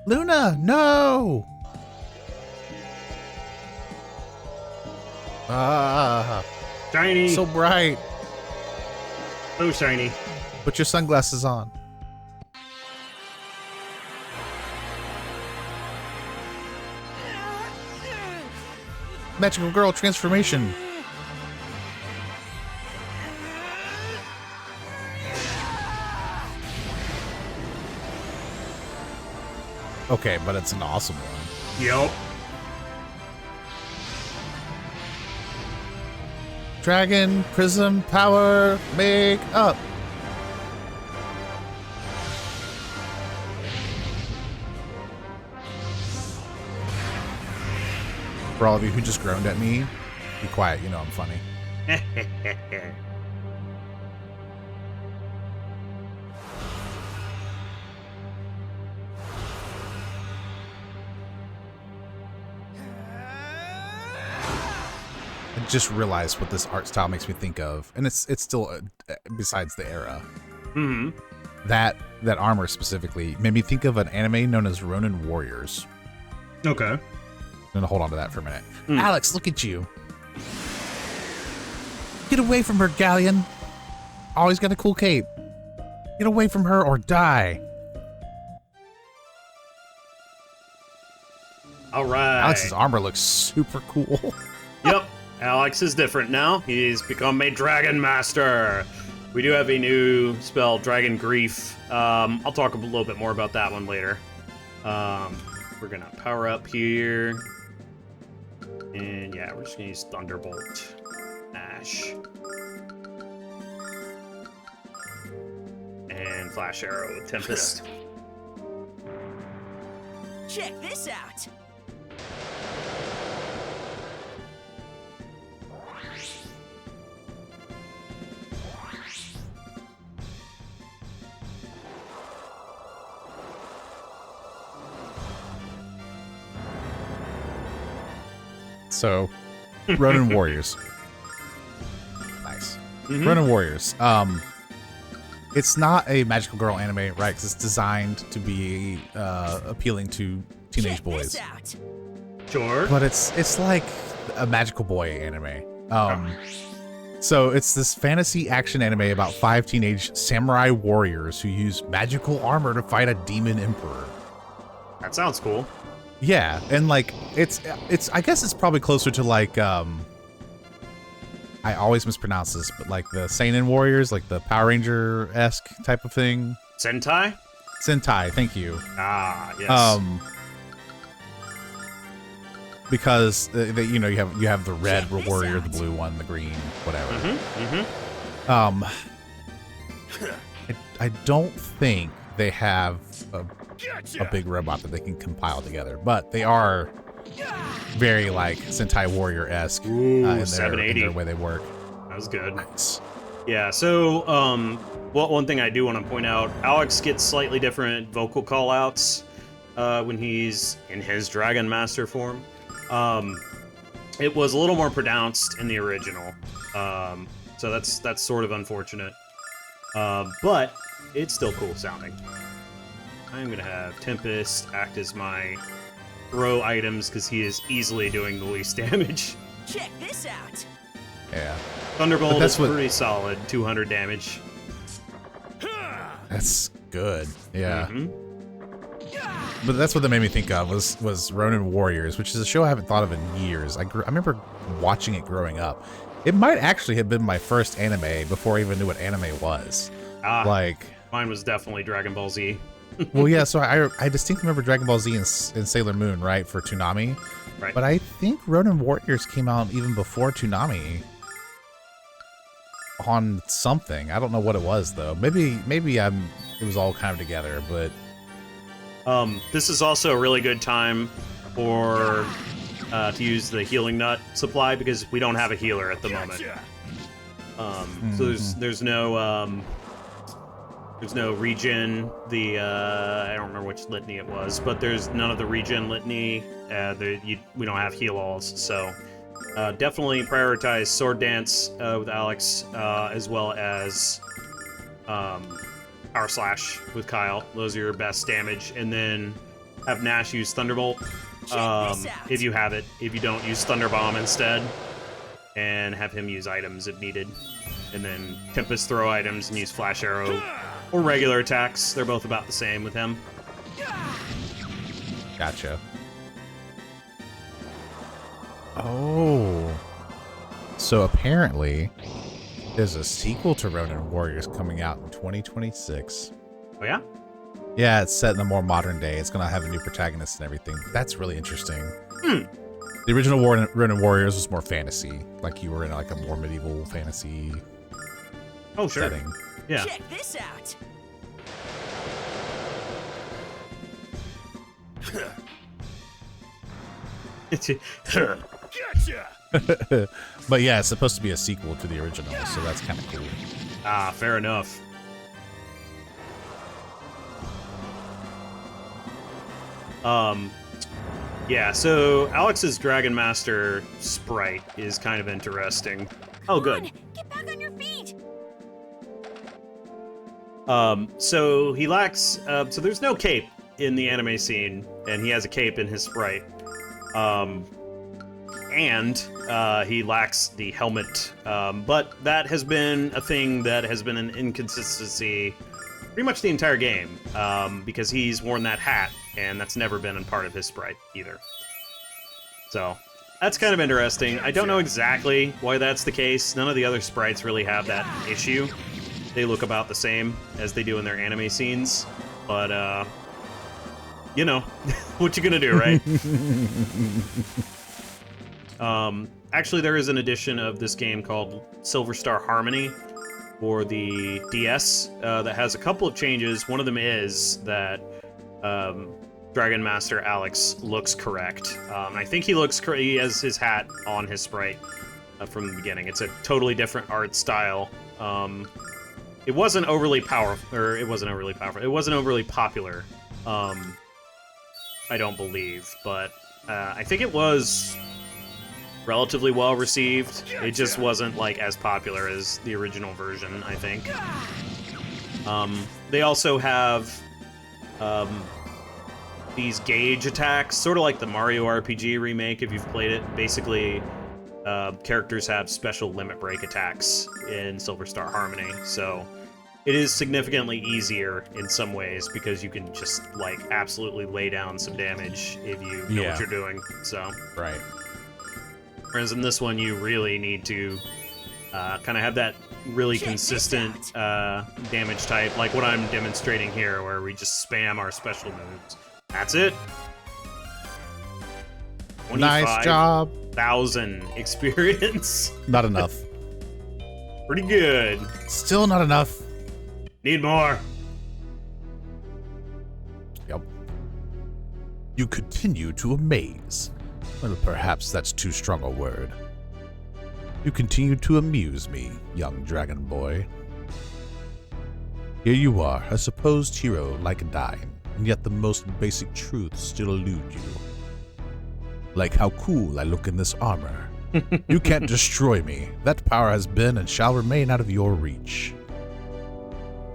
Luna, no! Ah! Shiny! So bright. So shiny. Put your sunglasses on. Magical girl transformation. Okay, but it's an awesome one. Yup. Dragon, prism, power, make up. For all of you who just groaned at me, be quiet, you know I'm funny. I just realized what this art style makes me think of, and it's still besides the era. Mm-hmm. That armor specifically made me think of an anime known as Ronin Warriors. Okay. I'm gonna hold on to that for a minute. Alex, look at you. Get away from her, Galleon. Always got a cool cape. Get away from her or die. All right. Alex's armor looks super cool. Yep. Alex is different now. He's become a Dragonmaster. We do have a new spell, Dragon Grief. I'll talk a little bit more about that one later. We're gonna power up here. And yeah, we're just gonna use Thunderbolt, Ash, and Flash Arrow with Tempest. Check this out. So, Ronin Warriors. Nice. Ronin Warriors. It's not a magical girl anime, right? Because it's designed to be appealing to teenage Check boys. this out. Sure. But it's like a magical boy anime. So it's this fantasy action anime about 5 teenage samurai warriors who use magical armor to fight a demon emperor. That sounds cool. Yeah, and like it's I guess it's probably closer to like I always mispronounce this, but like the Seinen Warriors, like the Power Ranger-esque type of thing. Sentai? Sentai, thank you. Ah, yes. Because you know you have the red Check this warrior, out. the blue one, the green, whatever. I don't think they have a big robot that they can compile together, but they are very like Sentai Warrior-esque Ooh, in 780. their way they work. That was good. Nice. Yeah, so one thing I do want to point out, Alex gets slightly different vocal call-outs when he's in his Dragonmaster form. It was a little more pronounced in the original, so that's sort of unfortunate. But it's still cool sounding. I'm gonna have Tempest act as my throw items because he is easily doing the least damage. Check this out. Yeah, Thunderbolt that's is what- pretty solid, 200 damage. that's good. Yeah. Mhm. But that's what that made me think of was Ronin Warriors, which is a show I haven't thought of in years. I remember watching it growing up. It might actually have been my first anime before I even knew what anime was. Like, Mine was definitely Dragon Ball Z. well, yeah. So I distinctly remember Dragon Ball Z and Sailor Moon, right, for Toonami. Right. But I think Ronin Warriors came out even before Toonami. On something, I don't know what it was though. Maybe it was all kind of together, but. This is also a really good time for to use the healing nut supply because we don't have a healer at the moment. So there's no regen. I don't remember which litany it was, but there's none of the regen litany. We don't have heal alls, so definitely prioritize sword dance with Alex as well as Power Slash with Kyle. Those are your best damage. And then have Nash use Thunderbolt if you have it. If you don't, use Thunder Bomb instead. And have him use items if needed. And then Tempest throw items and use Flash Arrow or regular attacks. They're both about the same with him. Gotcha. Oh. So apparently, there's a sequel to Ronin Warriors coming out in 2026. Oh, yeah? Yeah, it's set in a more modern day. It's going to have a new protagonist and everything. That's really interesting. The original Ronin Warriors was more fantasy. Like you were in like a more medieval fantasy setting. Yeah. Check this out. But yeah, it's supposed to be a sequel to the original, so that's kind of cool. Ah, fair enough. Yeah, so Alex's Dragonmaster sprite is kind of interesting. Oh, good. Come on, get back on your feet. So he lacks, so there's no cape in the anime scene, and he has a cape in his sprite. And he lacks the helmet, but that has been a thing that has been an inconsistency pretty much the entire game, because he's worn that hat, and that's never been a part of his sprite either. So that's kind of interesting. I don't know exactly why that's the case. None of the other sprites really have that issue. They look about the same as they do in their anime scenes, but you know, what you gonna do, right? Actually, there is an edition of this game called Silver Star Harmony for the DS that has a couple of changes. One of them is that Dragonmaster Alex looks correct. I think he looks he has his hat on his sprite from the beginning. It's a totally different art style. It wasn't overly powerful, or it wasn't overly powerful. It wasn't overly popular. I don't believe, but I think it was relatively well received. It just wasn't like as popular as the original version, I think. They also have these gauge attacks, sort of like the Mario RPG remake if you've played it. Basically, characters have special limit break attacks in Silver Star Harmony, so it is significantly easier in some ways because you can just like absolutely lay down some damage if you know what you're doing. So Right. whereas in this one you really need to kind of have that really consistent damage type, like what I'm demonstrating here, where we just spam our special moves. That's it. Nice job. 25,000 experience. Not enough. Pretty good. Still not enough. Need more. Yep. You continue to amaze. Well, perhaps that's too strong a word. You continue to amuse me, young dragon boy. Here you are, a supposed hero like Dine, and yet the most basic truths still elude you. Like how cool I look in this armor. You can't destroy me. That power has been and shall remain out of your reach.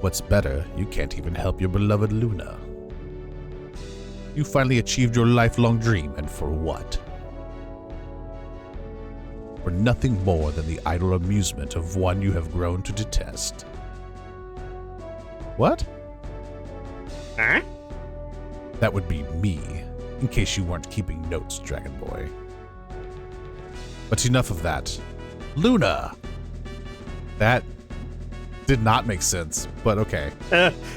What's better, you can't even help your beloved Lunar. You finally achieved your lifelong dream, and for what? For nothing more than the idle amusement of one you have grown to detest. What? Huh? That would be me, in case you weren't keeping notes, Dragon Boy. But enough of that. Luna! That did not make sense, but okay.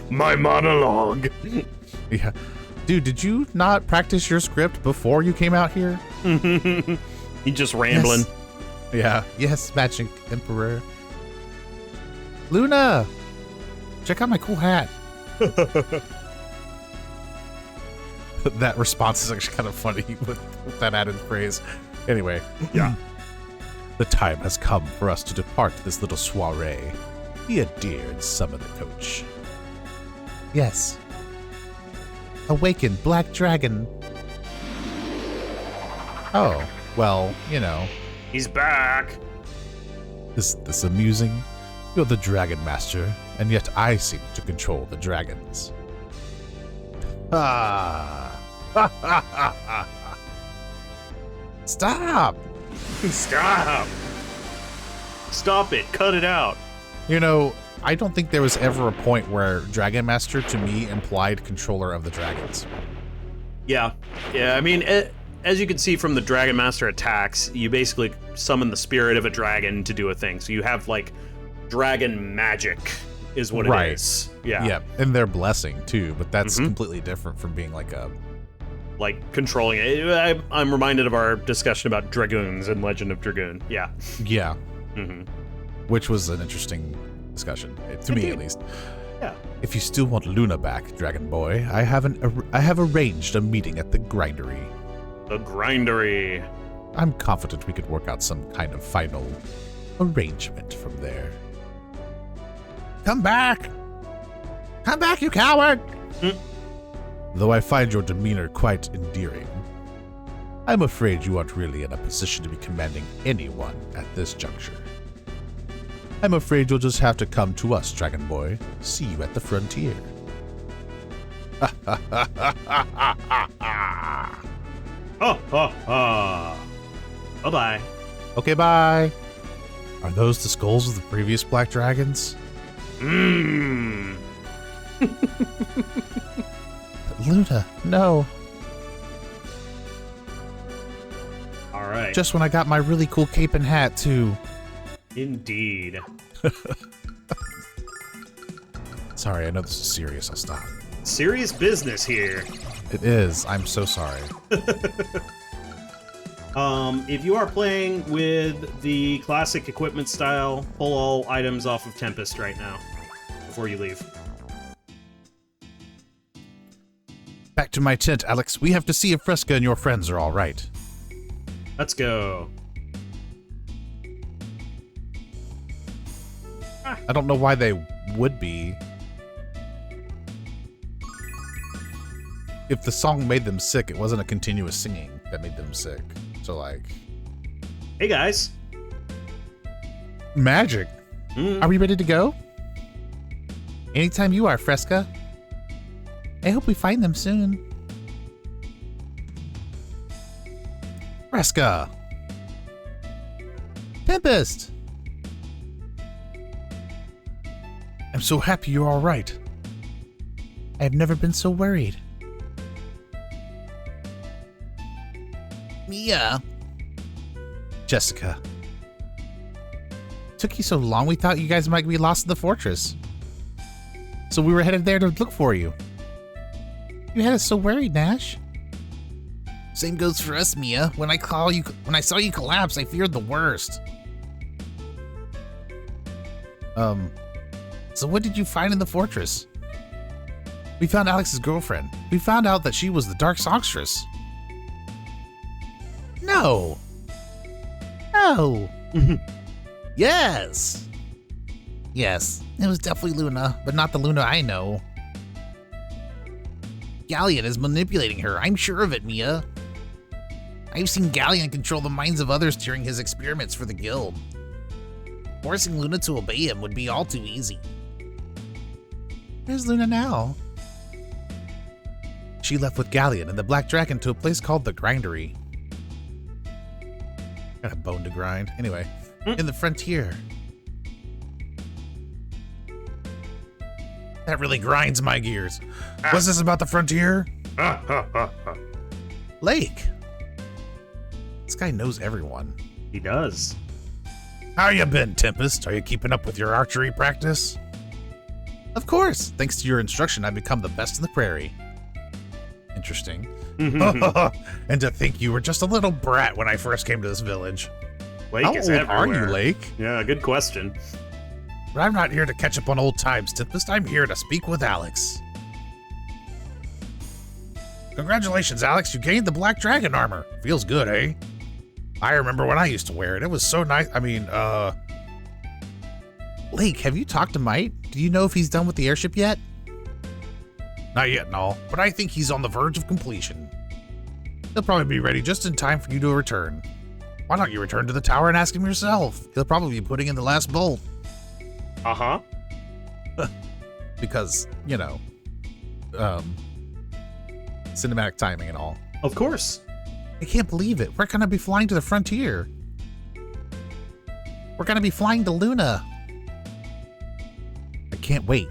My monologue. Yeah. Dude, did you not practice your script before you came out here? He just rambling. Yes. Yeah. Yes, Magic Emperor. Luna! Check out my cool hat. That response is actually kind of funny with that added phrase. Anyway. Yeah. The time has come for us to depart this little soiree. Be a dear and summon the coach. Yes. Awaken, Black Dragon. Oh, well, you know. He's back. Is this amusing? You're the Dragonmaster, and yet I seem to control the dragons. Ah. Stop! Stop. Stop it. Cut it out. You know, I don't think there was ever a point where Dragonmaster, to me, implied controller of the dragons. Yeah. Yeah, I mean, as you can see from the Dragonmaster attacks, you basically summon the spirit of a dragon to do a thing. So you have, like, dragon magic is what it is. Yeah. Yeah, and their blessing, too, but that's completely different from being like a... Like, controlling it. I'm reminded of our discussion about Dragoons and Legend of Dragoon. Yeah. Yeah. Mm-hmm. Which was an interesting discussion, to me at least. Yeah. If you still want Luna back, Dragon Boy, I have arranged a meeting at the Grindery. The Grindery. I'm confident we could work out some kind of final arrangement from there. Come back! Come back, you coward! Though I find your demeanor quite endearing, I'm afraid you aren't really in a position to be commanding anyone at this juncture. I'm afraid you'll just have to come to us, Dragon Boy. See you at the frontier. Ha ha ha. Bye-bye. Okay, bye. Are those the skulls of the previous black dragons? Mmm. Luna, no. All right. Just when I got my really cool cape and hat, too. Indeed. Sorry, I know this is serious. I'll stop. Serious business here. It is. I'm so sorry. If you are playing with the classic equipment style, pull all items off of Tempest right now before you leave. Back to my tent, Alex. We have to see if Fresca and your friends are all right. Let's go. I don't know why they would be. If the song made them sick, it wasn't a continuous singing that made them sick. So, like... Hey, guys. Magic. Are we ready to go? Anytime you are, Fresca. I hope we find them soon. Fresca! Tempest! I'm so happy you're all right. I have never been so worried. Mia. Jessica. Took you so long, we thought you guys might be lost in the fortress. So we were headed there to look for you. You had us so worried, Nash. Same goes for us, Mia. When I saw you collapse, I feared the worst. So what did you find in the fortress? We found Alex's girlfriend. We found out that she was the Black Songstress. No. No. Yes. Yes, it was definitely Luna, but not the Luna I know. Galleon is manipulating her. I'm sure of it, Mia. I've seen Galleon control the minds of others during his experiments for the guild. Forcing Luna to obey him would be all too easy. Where's Luna now? She left with Galleon and the Black Dragon to a place called the Grindery. Got a bone to grind. Anyway, in the frontier. That really grinds my gears. What's this about the frontier? Lake. This guy knows everyone. He does. How you been, Tempest? Are you keeping up with your archery practice? Of course. Thanks to your instruction, I've become the best in the prairie. Interesting. And to think you were just a little brat when I first came to this village. Lake How is old everywhere. are you, Lake? Yeah, good question. But I'm not here to catch up on old times, Tempest. I'm here to speak with Alex. Congratulations, Alex. You gained the Black Dragon armor. Feels good, eh? I remember when I used to wear it. It was so nice. I mean, Lake, have you talked to Myght? Do you know if he's done with the airship yet? Not yet, no. But I think he's on the verge of completion. He'll probably be ready just in time for you to return. Why don't you return to the tower and ask him yourself? He'll probably be putting in the last bolt. Uh-huh. Because, you know, cinematic timing and all. Of course. I can't believe it. We're gonna be flying to the frontier. We're gonna be flying to Luna. I can't wait.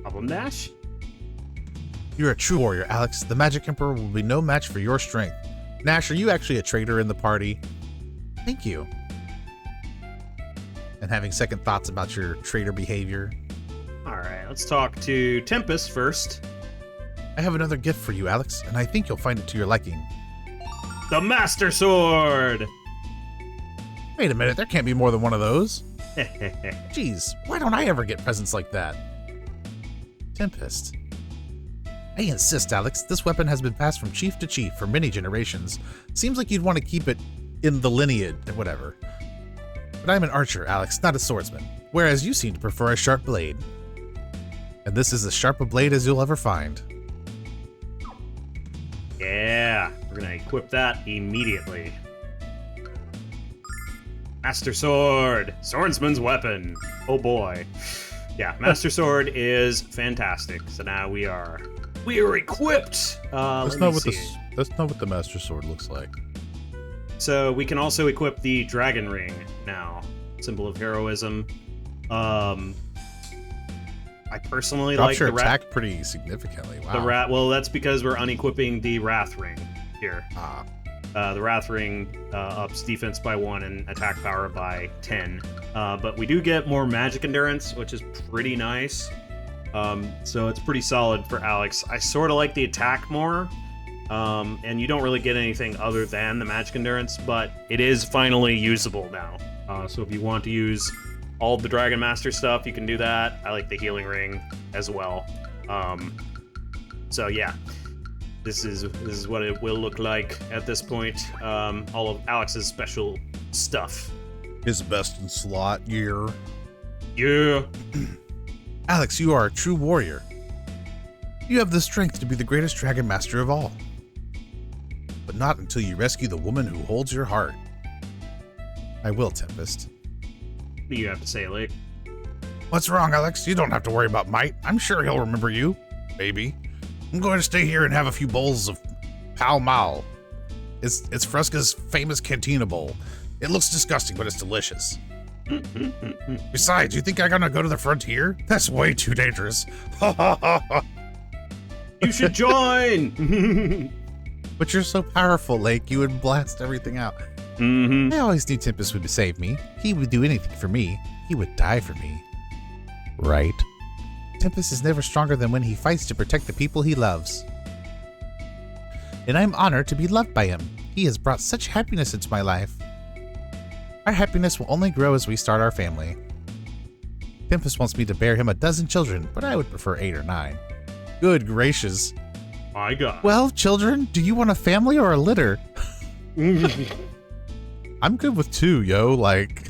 Problem Dash? You're a true warrior, Alex. The Magic Emperor will be no match for your strength. Nash, are you actually a traitor in the party? Thank you. And having second thoughts about your traitor behavior. Alright, let's talk to Tempest first. I have another gift for you, Alex, and I think you'll find it to your liking. The Master Sword! Wait a minute, there can't be more than one of those. Jeez, why don't I ever get presents like that? Tempest. I insist, Alex. This weapon has been passed from chief to chief for many generations. Seems like you'd want to keep it in the lineage, whatever. But I'm an archer, Alex, not a swordsman, whereas you seem to prefer a sharp blade. And this is as sharp a blade as you'll ever find. Yeah, we're gonna equip that immediately. Master Sword! Swordsman's weapon! Oh boy. Yeah, Master Sword is fantastic. So now we are equipped! That's not what the Master Sword looks like. So we can also equip the Dragon Ring now. Symbol of heroism. I personally Drops like your the attack pretty significantly. Wow. Well, that's because we're unequipping the Wrath Ring here. Ah. The Wrath Ring ups defense by 1 and attack power by 10. But we do get more magic endurance, which is pretty nice. So it's pretty solid for Alex. I sort of like the attack more, and you don't really get anything other than the magic endurance, but it is finally usable now. So if you want to use all the Dragonmaster stuff, you can do that. I like the healing ring as well. So yeah, this is what it will look like at this point. All of Alex's special stuff. His best in slot year. Yeah. Alex, you are a true warrior. You have the strength to be the greatest Dragon Master of all. But not until you rescue the woman who holds your heart. I will, Tempest. What do you have to say, Lake? What's wrong, Alex? You don't have to worry about Myght. I'm sure he'll remember you. Maybe. I'm going to stay here and have a few bowls of Pal Mal. It's Fresca's famous cantina bowl. It looks disgusting, but it's delicious. Besides, you think I'm gonna go to the frontier? That's way too dangerous. You should join! But you're so powerful, Lake. You would blast everything out. Mm-hmm. I always knew Tempest would save me. He would do anything for me. He would die for me. Right? Tempest is never stronger than when he fights to protect the people he loves. And I'm honored to be loved by him. He has brought such happiness into my life. Our happiness will only grow as we start our family. Tempest wants me to bear him 12 children, but I would prefer 8 or 9. Good gracious. My God. Well, children, do you want a family or a litter? I'm good with 2, yo, like...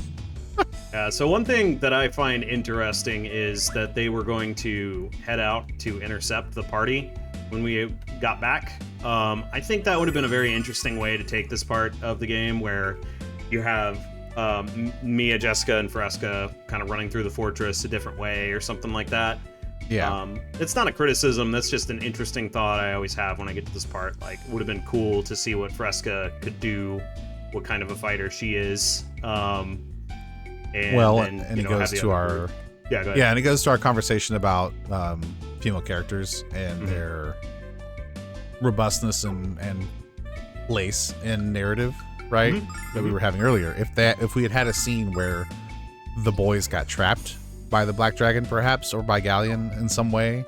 So one thing that I find interesting is that they were going to head out to intercept the party when we got back. I think that would have been a very interesting way to take this part of the game, where you have Mia, Jessica, and Fresca kind of running through the fortress a different way or something like that. Yeah. It's not a criticism, that's just an interesting thought I always have when I get to this part. Like, it would have been cool to see what Fresca could do, what kind of a fighter she is. And it goes to our... Yeah, go ahead. Yeah, and it goes to our conversation about female characters and their robustness and place in narrative, right? That we were having earlier. If we had had a scene where the boys got trapped by the Black Dragon, perhaps, or by Galleon in some way,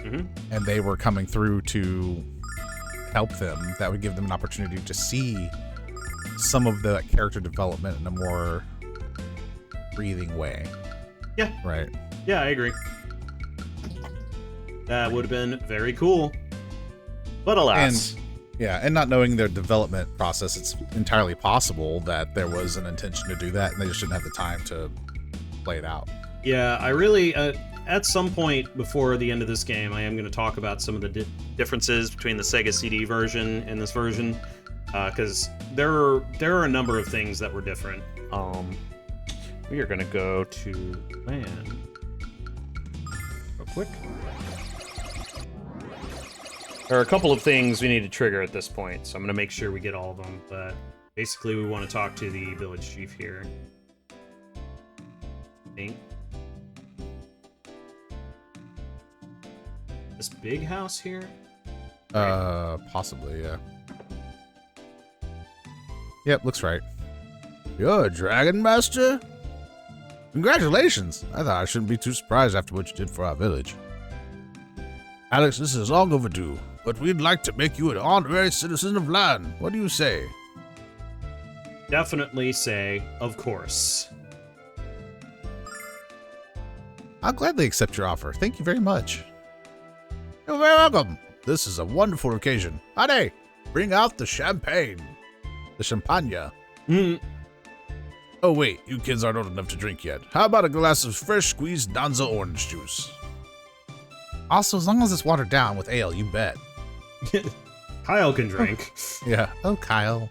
and they were coming through to help them, that would give them an opportunity to see some of the character development in a more breathing way. Yeah. Right. Yeah, I agree. That would have been very cool. But alas. And not knowing their development process, it's entirely possible that there was an intention to do that and they just didn't have the time to play it out. Yeah, I really, at some point before the end of this game, I am going to talk about some of the differences between the Sega CD version and this version, because there are a number of things that were different. We are going to go to land real quick. There are a couple of things we need to trigger at this point, so I'm going to make sure we get all of them, but basically we want to talk to the village chief here. I think. This big house here? Possibly, yeah. Yep, looks right. You're a Dragonmaster? Congratulations! I thought I shouldn't be too surprised after what you did for our village. Alex, this is long overdue, but we'd like to make you an honorary citizen of Lan. What do you say? Definitely say, of course. I'll gladly accept your offer. Thank you very much. You're very welcome. This is a wonderful occasion. Hade, bring out the champagne. The champagne. Oh wait, you kids aren't old enough to drink yet. How about a glass of fresh squeezed Danza orange juice? Also, as long as it's watered down with ale, you bet. Kyle can drink. Yeah. Oh, Kyle.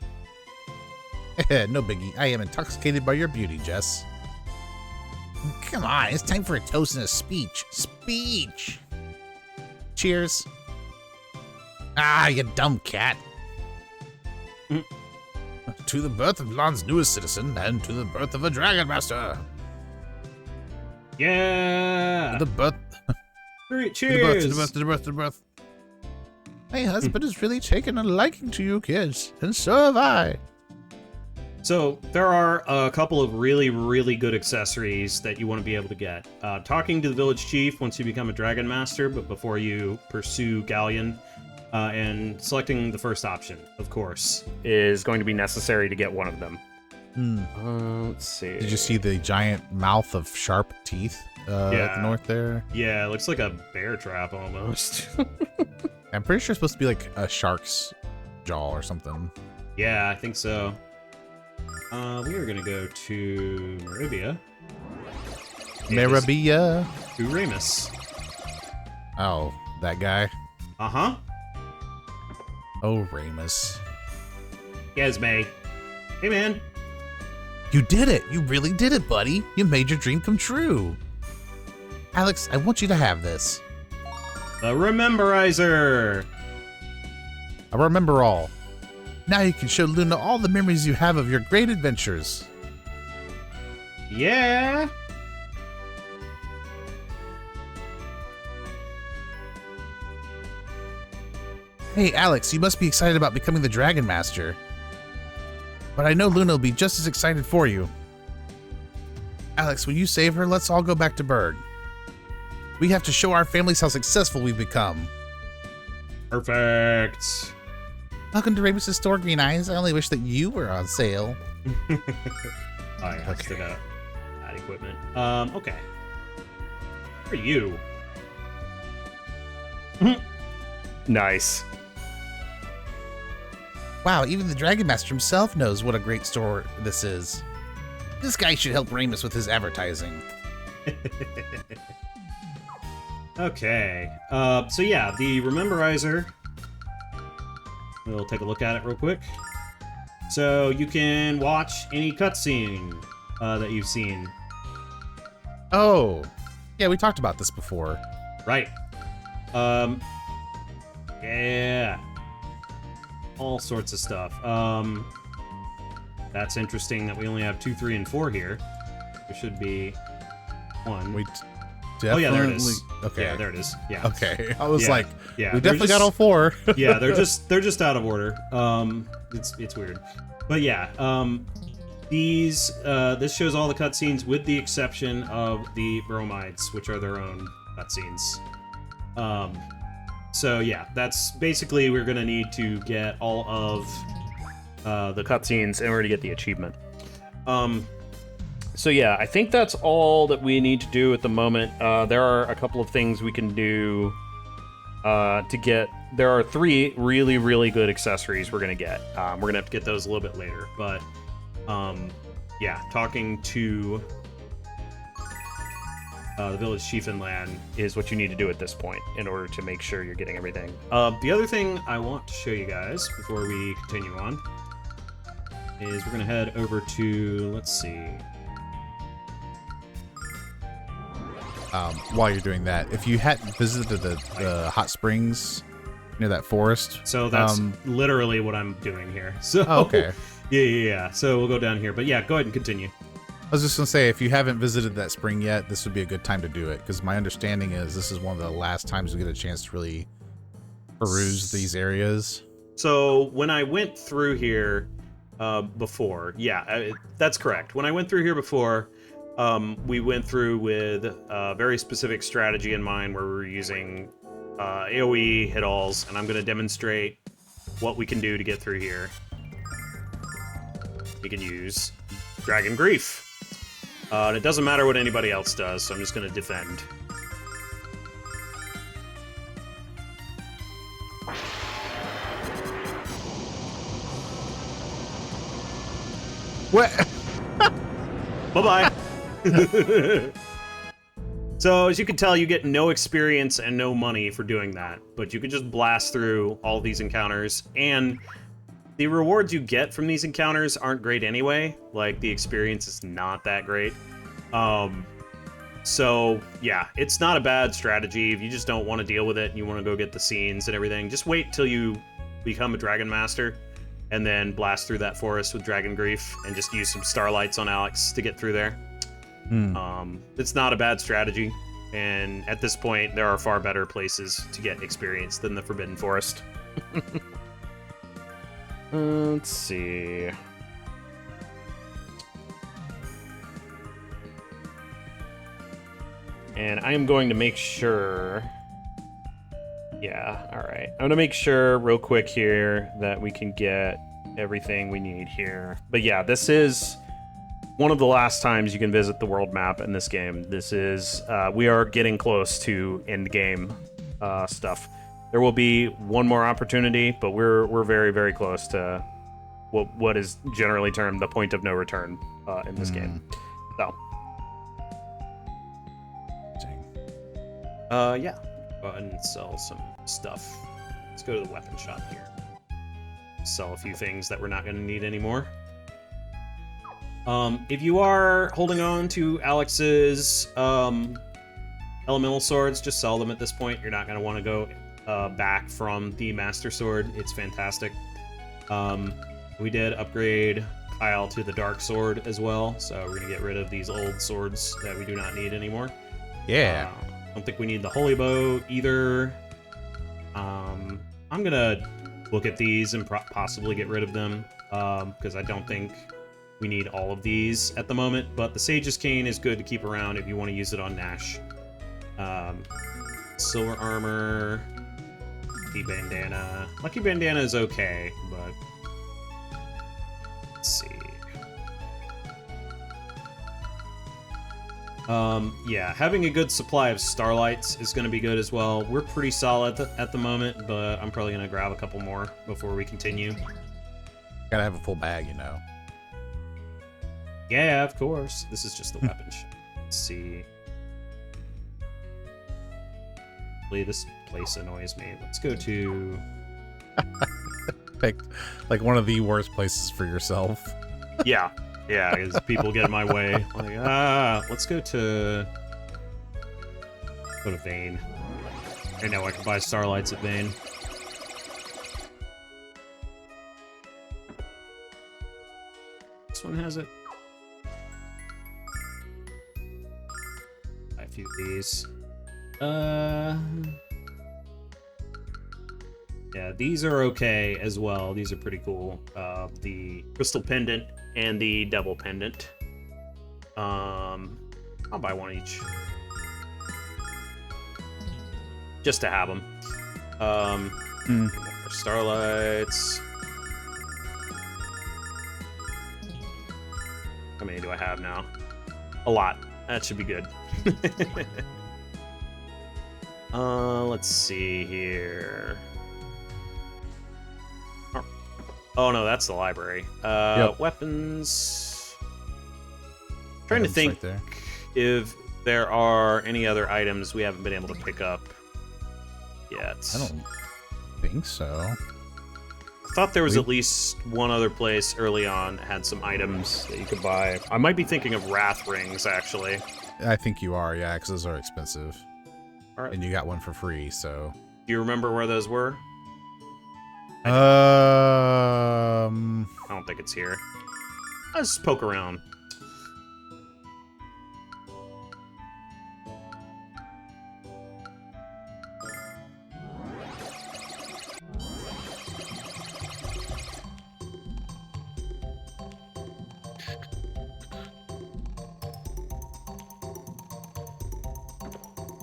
No biggie. I am intoxicated by your beauty, Jess. Come on, it's time for a toast and a speech. Speech! Cheers. Ah, you dumb cat. To the birth of Lan's newest citizen, and to the birth of a Dragonmaster. Yeah! To the birth... Cheers! To the birth. My husband has really taken a liking to you kids, and so have I. So, there are a couple of really, really good accessories that you want to be able to get. Talking to the village chief once you become a Dragon Master, but before you pursue Galleon. And selecting the first option, of course. is going to be necessary to get one of them. Let's see. Did you see the giant mouth of sharp teeth at Yeah. the north there? Yeah, it looks like a bear trap almost. I'm pretty sure it's supposed to be like a shark's jaw or something. Yeah, I think so. We are gonna go to Maribia. Marabia. To Remus. Oh, that guy. Uh-huh. Oh, Ramus. Esme. Hey, man. You did it! You really did it, buddy! You made your dream come true! Alex, I want you to have this. The Rememberizer. I remember all. Now you can show Luna all the memories you have of your great adventures. Yeah. Hey, Alex, you must be excited about becoming the Dragonmaster. But I know Luna will be just as excited for you. Alex, when you save her, let's all go back to Berg. We have to show our families how successful we've become. Perfect. Welcome to Ramus's store, Green Eyes. I only wish that you were on sale. Oh, yeah, I still got that equipment. Okay. For you. Nice. Wow, even the Dragonmaster himself knows what a great store this is. This guy should help Ramus with his advertising. Okay. So yeah, the Rememberizer. We'll take a look at it real quick. So you can watch any cutscene that you've seen. Oh, yeah, we talked about this before. Right. Yeah. All sorts of stuff. That's interesting that we only have 2, 3, and 4 here. There should be 1. We Oh definitely... yeah, there it is. Okay. Yeah, there it is. Yeah. Okay. I was Yeah. like, Yeah. we they're definitely just- got all 4. Yeah, they're just out of order. It's weird. But yeah, this shows all the cutscenes with the exception of the Bromides, which are their own cutscenes. So yeah, that's basically we're gonna need to get all of The cutscenes in order to get the achievement. So yeah, I think that's all that we need to do at the moment. There are a couple of things we can do to get... There are 3 really, really good accessories we're going to get. we're gonna have to get those a little bit later, but yeah, talking to the village chief in land. Is what you need to do at this point in order to make sure you're getting everything. The other thing I want to show you guys before we continue on is we're gonna head over to, let's see. While you're doing that, if you hadn't visited the hot springs near that forest... So that's literally what I'm doing here. So Oh, okay. Yeah. So we'll go down here, but yeah, go ahead and continue. I was just going to say, if you haven't visited that spring yet, this would be a good time to do it, because my understanding is this is one of the last times we get a chance to really peruse these areas. So when I went through here before, yeah, that's correct. When I went through here before, we went through with a very specific strategy in mind where we were using AoE hit-alls, and I'm going to demonstrate what we can do to get through here. We can use Dragon Grief. And it doesn't matter what anybody else does, so I'm just going to defend. What? Bye-bye. So, as you can tell, you get no experience and no money for doing that, but you can just blast through all these encounters, and the rewards you get from these encounters aren't great anyway. Like, the experience is not that great. So, yeah, it's not a bad strategy. If you just don't want to deal with it and you want to go get the scenes and everything, just wait till you become a Dragonmaster, and then blast through that forest with Dragon Grief, and just use some Starlights on Alex to get through there. It's not a bad strategy, and at this point, there are far better places to get experience than the Forbidden Forest. Let's see. And I am going to make sure Yeah, alright. I'm gonna make sure real quick here that we can get everything we need here. But yeah, this is one of the last times you can visit the world map in this game. This is, we are getting close to end game stuff. There will be one more opportunity, but we're very, very close to what is generally termed the point of no return in this game. So, yeah. Go ahead and sell some stuff. Let's go to the weapon shop here. Sell a few things that we're not going to need anymore. If you are holding on to Alex's elemental swords, just sell them at this point. You're not going to want to go back from the Master Sword. It's fantastic. We did upgrade Kyle to the Dark Sword as well, so we're going to get rid of these old swords that we do not need anymore. Yeah. I don't think we need the Holy Bow either. I'm going to look at these and possibly get rid of them, because I don't think we need all of these at the moment, but the Sage's Cane is good to keep around if you want to use it on Nash. Silver Armor, Lucky Bandana. Lucky Bandana is okay, but let's see. Yeah, having a good supply of Starlights is going to be good as well. We're pretty solid at the moment, but I'm probably going to grab a couple more before we continue. Gotta have a full bag, you know. Yeah, of course. This is just the weapon shop. Let's see. This place annoys me. Let's go to... Picked like one of the worst places for yourself. Yeah. Yeah, because people get in my way. Like, let's go to Vane. I know I can buy Starlights at Vane. This one has it. Buy a few of these. Yeah, these are okay as well. These are pretty cool. The Crystal Pendant and the Devil Pendant. I'll buy one each. Just to have them. More Starlights. How many do I have now? A lot. That should be good. Let's see here. Oh no, that's the library. Yep. Weapons. Trying to Items think right there. if there are any other items we haven't been able to pick up yet. I don't think so. I thought there was at least one other place early on that had some items that you could buy. I might be thinking of Wrath Rings, actually. I think you are, yeah, because those are expensive. All right. And you got one for free, so. Do you remember where those were? I don't think it's here. Let's poke around.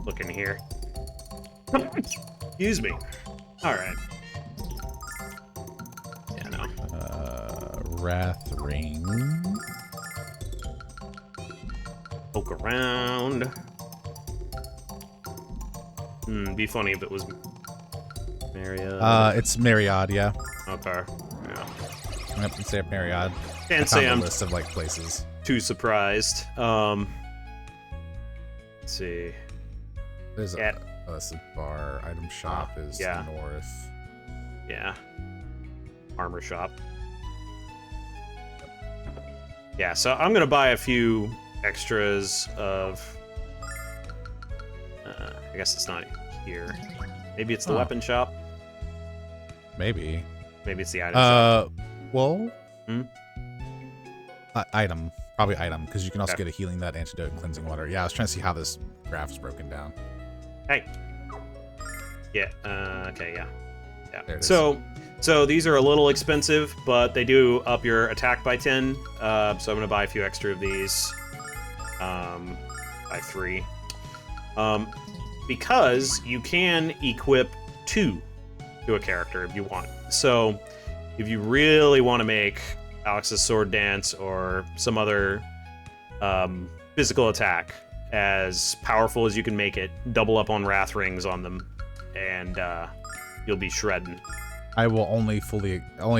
Look in here. Excuse me. All right. Yeah, no. Wrath Ring. Poke around. Be funny if it was Marriott. It's Myriad, yeah. Okay. Yeah. I'm gonna say Myriad. Can't I say found I'm a list of like places. too surprised. Let's see. There's Yeah. a bar. Item shop is yeah. north. Yeah. Armor shop. Yeah, so I'm gonna buy a few extras of. I guess it's not here. Maybe it's the weapon shop. Maybe. Maybe it's the item shop. Well. Hmm? Item. Probably item, because you can also Okay. get a healing that antidote and cleansing water. Yeah, I was trying to see how this graph is broken down. Hey. Yeah. Okay. Yeah. Yeah. There it is. So these are a little expensive, but they do up your attack by 10. So I'm gonna buy a few extra of these. Buy 3. Because you can equip 2 to a character if you want. So if you really want to make Alex's sword dance or some other physical attack as powerful as you can make it, double up on wrath rings on them, and you'll be shredding. I will only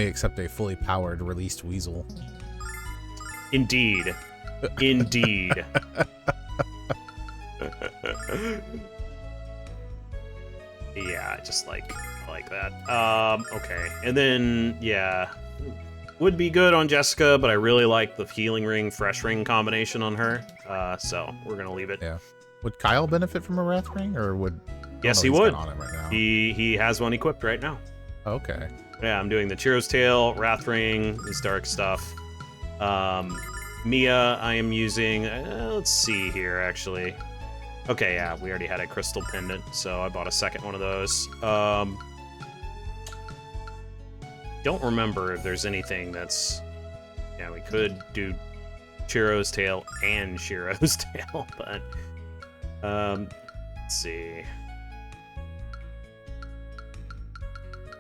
accept a fully powered released weasel. Indeed. Indeed. Yeah, I just like that. Okay. And then, yeah, would be good on Jessica, but I really like the healing ring, fresh ring combination on her. So we're going to leave it. Yeah. Would Kyle benefit from a wrath ring, or would... Yes, he would. On it right now. He has one equipped right now. Okay. Yeah, I'm doing the Chiro's Tail, Wrath Ring, this dark stuff. Mia, I am using... let's see here, actually. Okay, yeah, we already had a crystal pendant, so I bought a second one of those. Don't remember if there's anything that's... Yeah, we could do Chiro's Tail and Shiro's Tail, but... let's see...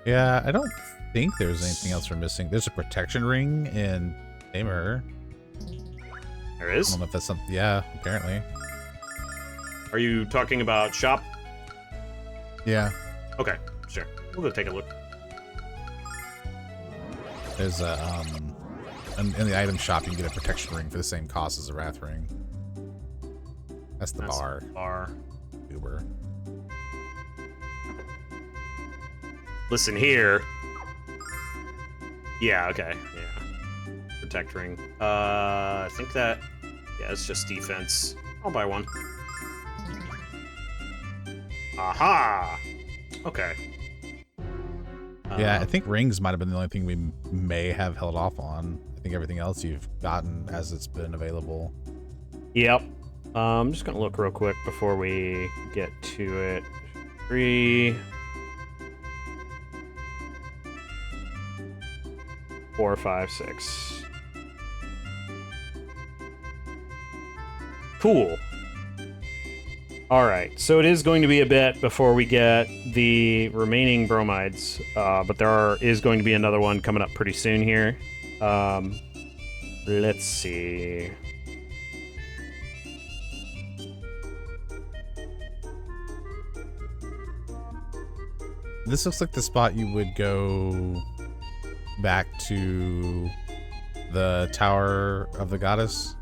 Yeah, I don't think there's anything else we're missing. There's a protection ring in Tamer. There is? I don't know if that's something... Yeah, apparently. Are you talking about shop? Yeah. Okay, sure. We'll go take a look. There's a, in the item shop, you can get a protection ring for the same cost as a wrath ring. That's the bar. Bar. Uber. Listen here. Yeah, okay. Yeah. Protect ring. I think that... Yeah, it's just defense. I'll buy one. Aha! Okay. Yeah, I think rings might have been the only thing we may have held off on. I think everything else you've gotten as it's been available. Yep. I'm just gonna look real quick before we get to it. 3... 4, 5, 6. Cool. All right, so it is going to be a bit before we get the remaining bromides, but there is going to be another one coming up pretty soon here. Let's see. This looks like the spot you would go back to the Tower of the Goddess,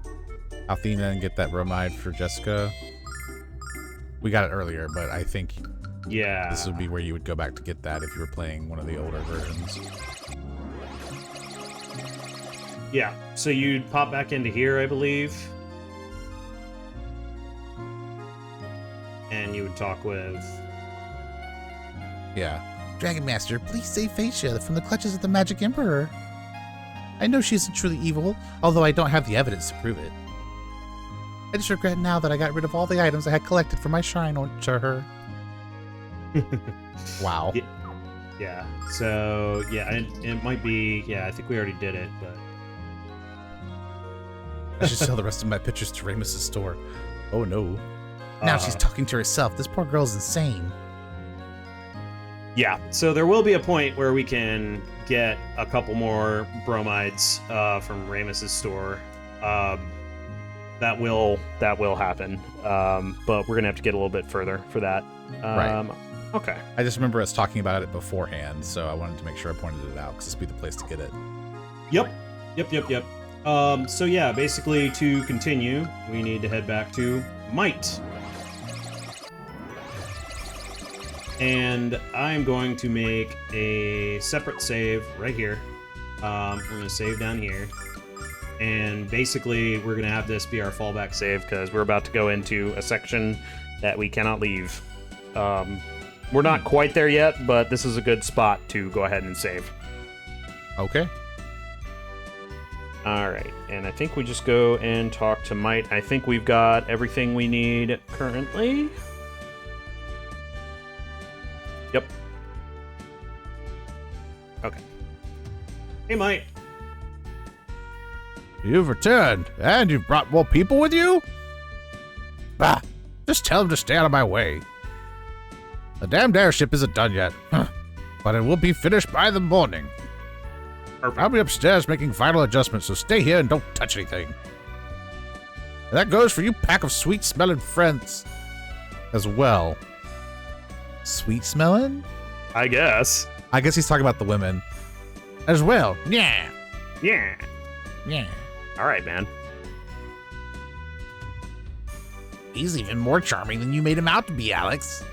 Althena, and get that bromide for Jessica. We got it earlier, but I think this would be where you would go back to get that if you were playing one of the older versions. Yeah, so you'd pop back into here, I believe. And you would talk with... Yeah. Dragonmaster, please save Phaecia from the clutches of the Magic Emperor. I know she isn't truly evil, although I don't have the evidence to prove it. I just regret now that I got rid of all the items I had collected for my shrine to her. Wow. Yeah. So, yeah, it might be... Yeah, I think we already did it, but... I should sell the rest of my pictures to Ramus's store. Oh, no. Now she's talking to herself. This poor girl's insane. Yeah, so there will be a point where we can get a couple more bromides from Ramus's store. That will happen, but we're gonna have to get a little bit further for that. Right. Okay. I just remember us talking about it beforehand, so I wanted to make sure I pointed it out because this would be the place to get it. Yep. So yeah, basically to continue, we need to head back to Myght. And I'm going to make a separate save right here. I'm going to save down here. And basically, we're going to have this be our fallback save because we're about to go into a section that we cannot leave. We're not quite there yet, but this is a good spot to go ahead and save. Okay. All right, and I think we just go and talk to Myght. I think we've got everything we need currently. Yep. Okay. Hey, Myght. You've returned, and you've brought more people with you? Bah, just tell them to stay out of my way. The damned airship isn't done yet, but it will be finished by the morning. Perfect. I'll be upstairs making final adjustments, so stay here and don't touch anything. And that goes for you pack of sweet-smelling friends as well. Sweet-smelling? I guess. I guess he's talking about the women. As well. Yeah. Yeah. Yeah. All right, man. He's even more charming than you made him out to be, Alex.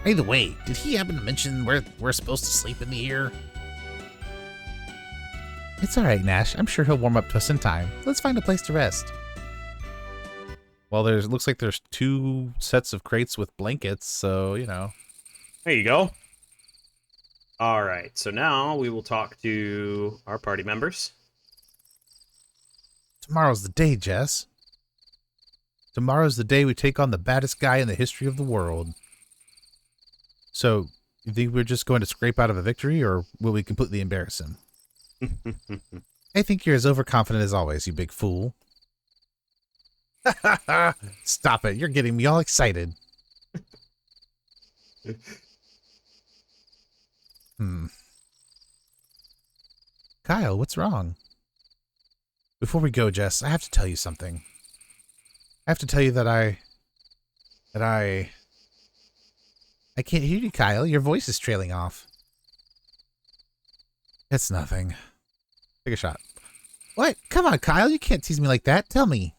Either way, did he happen to mention where we're supposed to sleep in the air? It's all right, Nash. I'm sure he'll warm up to us in time. Let's find a place to rest. Well, looks like there's 2 sets of crates with blankets, so, you know. There you go. All right, so now we will talk to our party members. Tomorrow's the day, Jess. Tomorrow's the day we take on the baddest guy in the history of the world. So, you think we're just going to scrape out of a victory, or will we completely embarrass him? I think you're as overconfident as always, you big fool. Stop it, you're getting me all excited. Kyle, what's wrong? Before we go, Jess, I have to tell you something. I have to tell you that I can't hear you, Kyle. Your voice is trailing off. It's nothing. Take a shot. What? Come on, Kyle. You can't tease me like that. Tell me.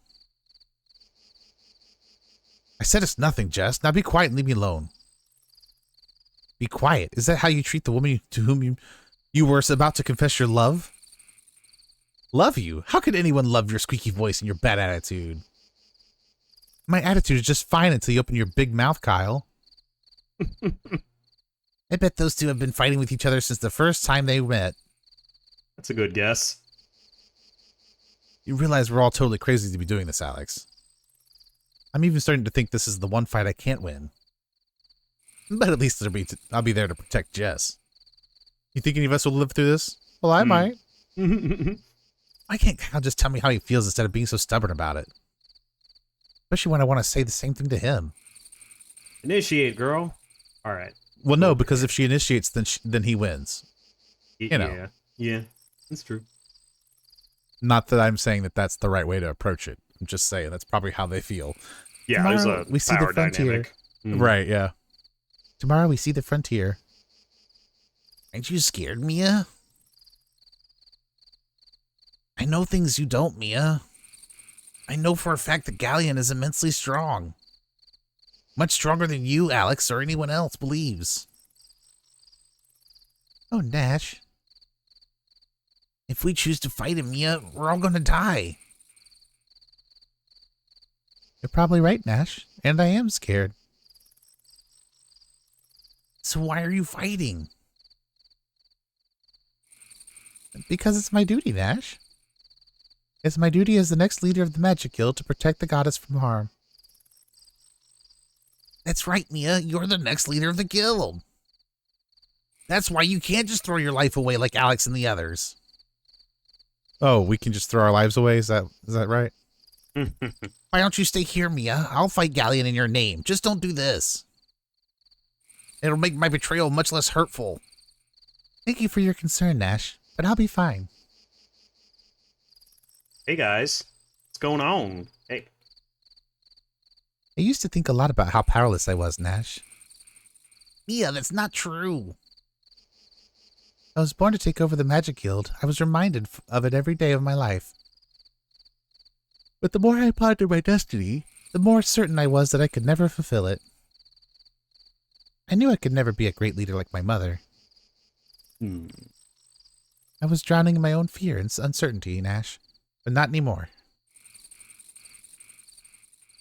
I said it's nothing, Jess. Now be quiet and leave me alone. Be quiet. Is that how you treat the woman to whom you were about to confess your love? Love you? How could anyone love your squeaky voice and your bad attitude? My attitude is just fine until you open your big mouth, Kyle. I bet those two have been fighting with each other since the first time they met. That's a good guess. You realize we're all totally crazy to be doing this, Alex. I'm even starting to think this is the one fight I can't win. But at least I'll be there to protect Jess. You think any of us will live through this? Well, I might. Why can't Kyle just tell me how he feels instead of being so stubborn about it? Especially when I want to say the same thing to him. Initiate, girl. All right. Well, no, because if she initiates, then he wins. You know. Yeah, that's true. Not that I'm saying that that's the right way to approach it. I'm just saying that's probably how they feel. Yeah, Tomorrow, there's a we see power the frontier. dynamic. Right, yeah. Tomorrow we see the frontier. Aren't you scared, Mia? I know things you don't, Mia. I know for a fact that Galleon is immensely strong. Much stronger than you, Alex, or anyone else believes. Oh, Nash. If we choose to fight him, Mia, we're all going to die. You're probably right, Nash, and I am scared. So why are you fighting? Because it's my duty, Nash. It's my duty as the next leader of the Magic Guild to protect the goddess from harm. That's right, Mia. You're the next leader of the guild. That's why you can't just throw your life away like Alex and the others. Oh, we can just throw our lives away? Is that right? Why don't you stay here, Mia? I'll fight Galleon in your name. Just don't do this. It'll make my betrayal much less hurtful. Thank you for your concern, Nash, but I'll be fine. Hey, guys. What's going on? Hey. I used to think a lot about how powerless I was, Nash. Mia, that's not true. I was born to take over the Magic Guild. I was reminded of it every day of my life. But the more I pondered my destiny, the more certain I was that I could never fulfill it. I knew I could never be a great leader like my mother. I was drowning in my own fear and uncertainty, Nash, but not anymore.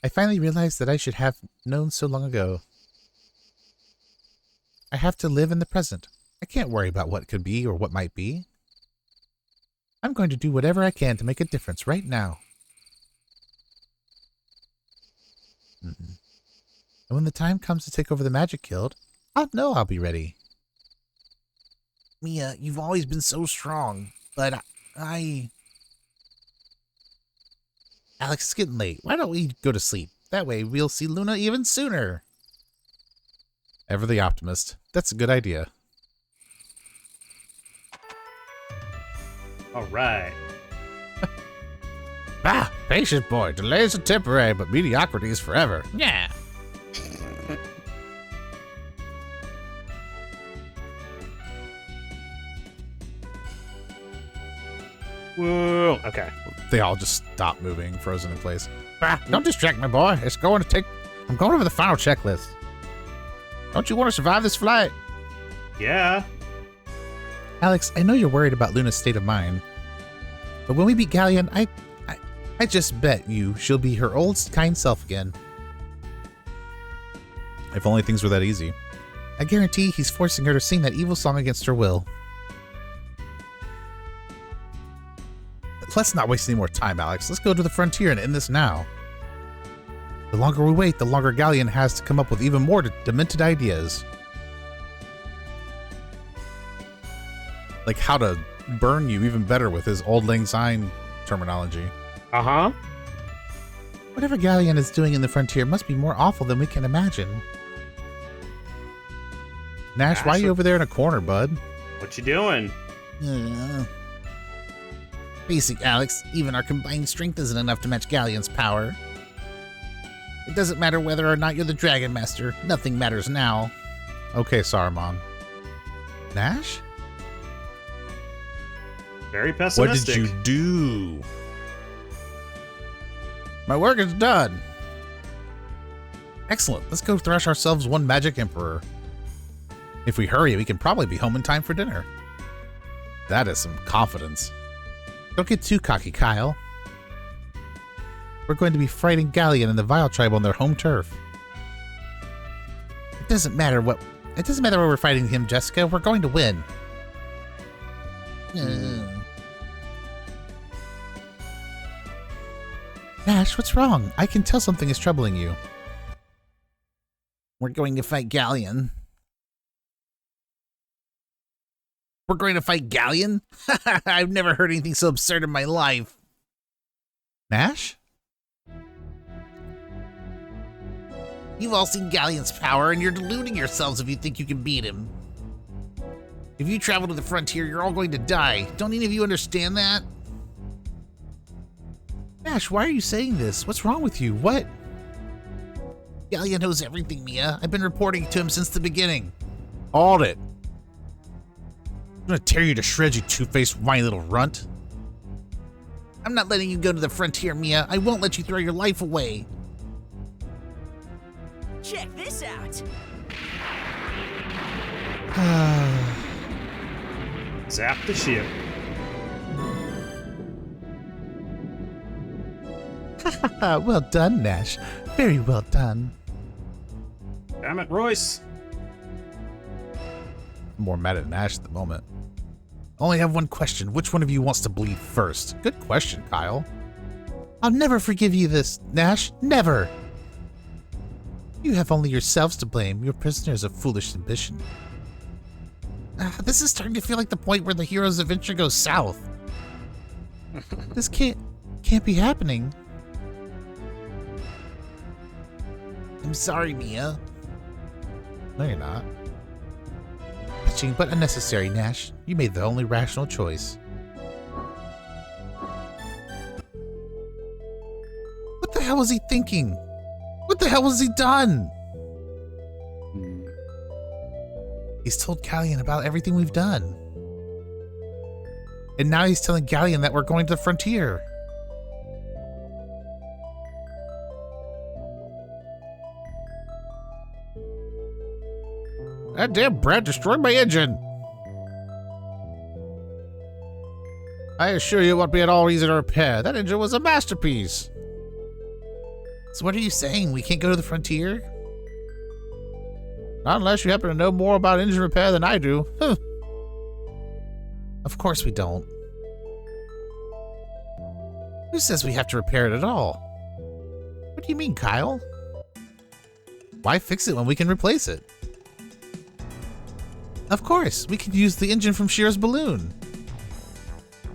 I finally realized that I should have known so long ago. I have to live in the present. I can't worry about what could be or what might be. I'm going to do whatever I can to make a difference right now. And when the time comes to take over the Magic Guild, I'll know I'll be ready. Mia, you've always been so strong, but Alex, it's getting late. Why don't we go to sleep? That way we'll see Luna even sooner. Ever the optimist. That's a good idea. All right. Ah, patient boy. Delays are temporary, but mediocrity is forever. Yeah. Whoa. Okay. They all just stop moving, frozen in place. Ah, don't distract my boy. I'm going over the final checklist. Don't you want to survive this flight? Yeah. Alex, I know you're worried about Luna's state of mind. But when we beat Galleon, I just bet you she'll be her old, kind self again. If only things were that easy. I guarantee he's forcing her to sing that evil song against her will. Let's not waste any more time, Alex. Let's go to the frontier and end this now. The longer we wait, the longer Galleon has to come up with even more demented ideas. Like how to burn you even better with his Auld Lang Syne terminology. Uh-huh. Whatever Galleon is doing in the frontier must be more awful than we can imagine. Nash, why are you over there in a corner, bud? What you doing? Basic, Alex. Even our combined strength isn't enough to match Galleon's power. It doesn't matter whether or not you're the Dragonmaster. Nothing matters now. Okay, Saruman. Nash? Very What pessimistic. did you do? My work is done. Excellent. Let's go thrash ourselves one magic emperor. If we hurry, we can probably be home in time for dinner. That is some confidence. Don't get too cocky, Kyle. We're going to be fighting Galleon and the Vile Tribe on their home turf. It doesn't matter where we're fighting him, Jessica. We're going to win. Nash, what's wrong? I can tell something is troubling you. We're going to fight Galleon. We're going to fight Galleon? I've never heard anything so absurd in my life. Nash? You've all seen Galleon's power, and you're deluding yourselves if you think you can beat him. If you travel to the frontier, you're all going to die. Don't any of you understand that? Nash, why are you saying this? What's wrong with you? What? Galleon knows everything, Mia. I've been reporting to him since the beginning. Hold it. I'm gonna tear you to shreds, you two-faced whiny little runt. I'm not letting you go to the frontier, Mia. I won't let you throw your life away. Check this out. Zap the ship. Well done, Nash. Very well done. Damn it, Royce. I'm more mad at Nash at the moment. Only have one question. Which one of you wants to bleed first? Good question, Kyle. I'll never forgive you this, Nash. Never. You have only yourselves to blame. You're prisoners of foolish ambition. This is starting to feel like the point where the hero's adventure goes south. This can't be happening. I'm sorry, Mia. No, you're not. Touching but unnecessary, Nash. You made the only rational choice. What the hell was he thinking? What the hell was he done? He's told Galleon about everything we've done. And now he's telling Galleon that we're going to the frontier. That damn brat destroyed my engine. I assure you it won't be at all easy to repair. That engine was a masterpiece. So what are you saying? We can't go to the frontier? Not unless you happen to know more about engine repair than I do. Huh. Of course we don't. Who says we have to repair it at all? What do you mean, Kyle? Why fix it when we can replace it? Of course, we could use the engine from Shira's balloon.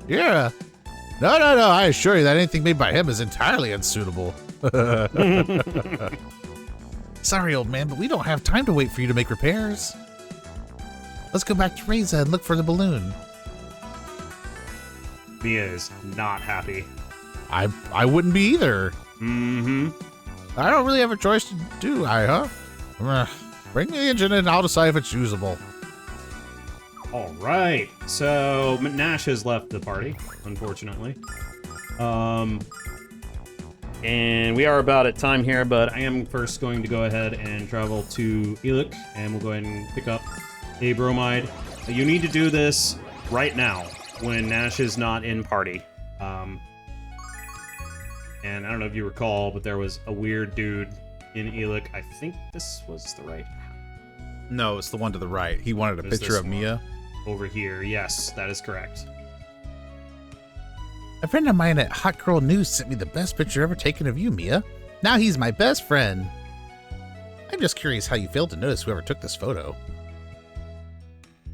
Yeah. No, I assure you that anything made by him is entirely unsuitable. Sorry, old man, but we don't have time to wait for you to make repairs. Let's go back to Reza and look for the balloon. Mia is not happy. I wouldn't be either. Mm-hmm. I don't really have a choice to do, huh? Bring the engine in and I'll decide if it's usable. All right. So Nash has left the party, unfortunately. And we are about at time here, but I am first going to go ahead and travel to Elik, and we'll go ahead and pick up a Bromide. You need to do this right now when Nash is not in party. And I don't know if you recall, but there was a weird dude in Elik. I think this was the right. No, it's the one to the right. He wanted a There's picture this of one. Mia. Over here. Yes, that is correct. A friend of mine at Hot Girl News sent me the best picture ever taken of you, Mia. Now he's my best friend. I'm just curious how you failed to notice whoever took this photo.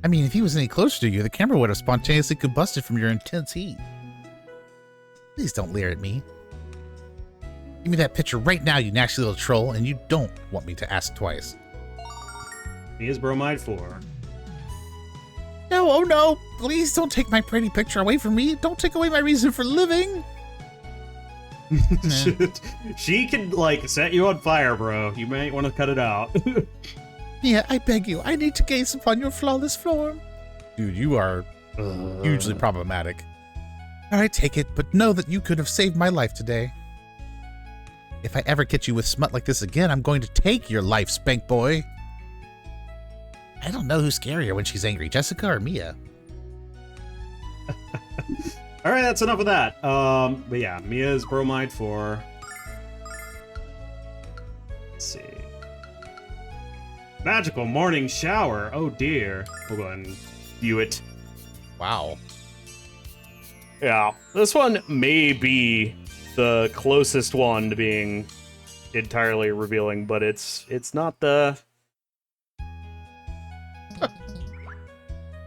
I mean, if he was any closer to you, the camera would have spontaneously combusted from your intense heat. Please don't leer at me. Give me that picture right now, you nasty little troll, and you don't want me to ask twice. He is Bromide 4. No, oh no! Please don't take my pretty picture away from me! Don't take away my reason for living! She can, like, set you on fire, bro. You might want to cut it out. Mia, I beg you, I need to gaze upon your flawless form. Dude, you are hugely problematic. Alright, take it, but know that you could have saved my life today. If I ever catch you with smut like this again, I'm going to take your life, Spank Boy. I don't know who's scarier when she's angry, Jessica or Mia. All right, that's enough of that. But yeah, Mia's Bromide 4. Let's see. Magical morning shower. Oh dear. We'll go ahead and view it. Wow. yeah, this one may be the closest one to being entirely revealing, but it's not the.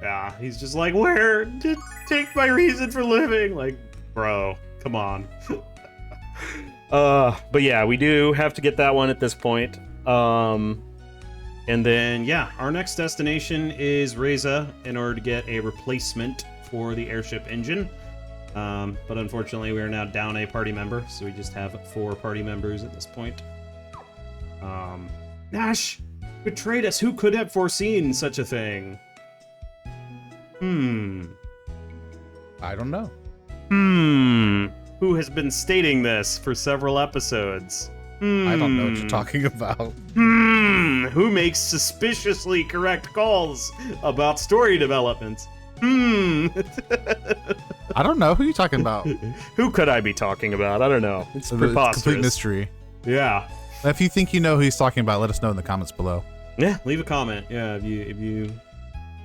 Yeah, he's just like, where did take my reason for living? Like, bro, come on. But yeah, we do have to get that one at this point. And then, yeah, our next destination is Reza in order to get a replacement for the airship engine. But unfortunately, we are now down a party member, so we just have 4 party members at this point. Nash betrayed us. Who could have foreseen such a thing? I don't know. Who has been stating this for several episodes? I don't know what you're talking about. Who makes suspiciously correct calls about story developments? I don't know. Who are you talking about? Who could I be talking about? I don't know. It's It's preposterous. complete mystery. Yeah. If you think you know who he's talking about, let us know in the comments below. Yeah, leave a comment. Yeah, if you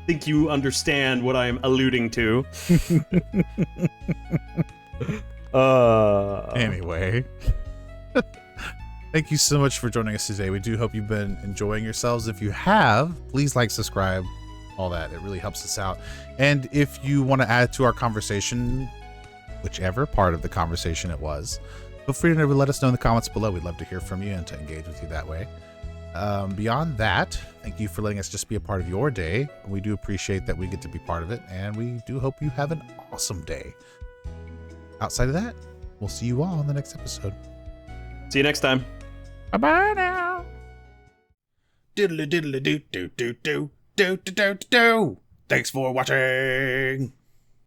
think you understand what I'm alluding to. Anyway. Thank you so much for joining us today. We do hope you've been enjoying yourselves. If you have, please like, subscribe, all that. It really helps us out. And if you want to add to our conversation, whichever part of the conversation it was, feel free to let us know in the comments below. We'd love to hear from you and to engage with you that way. Beyond that, thank you for letting us just be a part of your day. We do appreciate that we get to be part of it, and we do hope you have an awesome day. Outside of that, we'll see you all in the next episode. See you next time. Bye-bye now. Diddly diddly do do do do do do do do. Thanks for watching.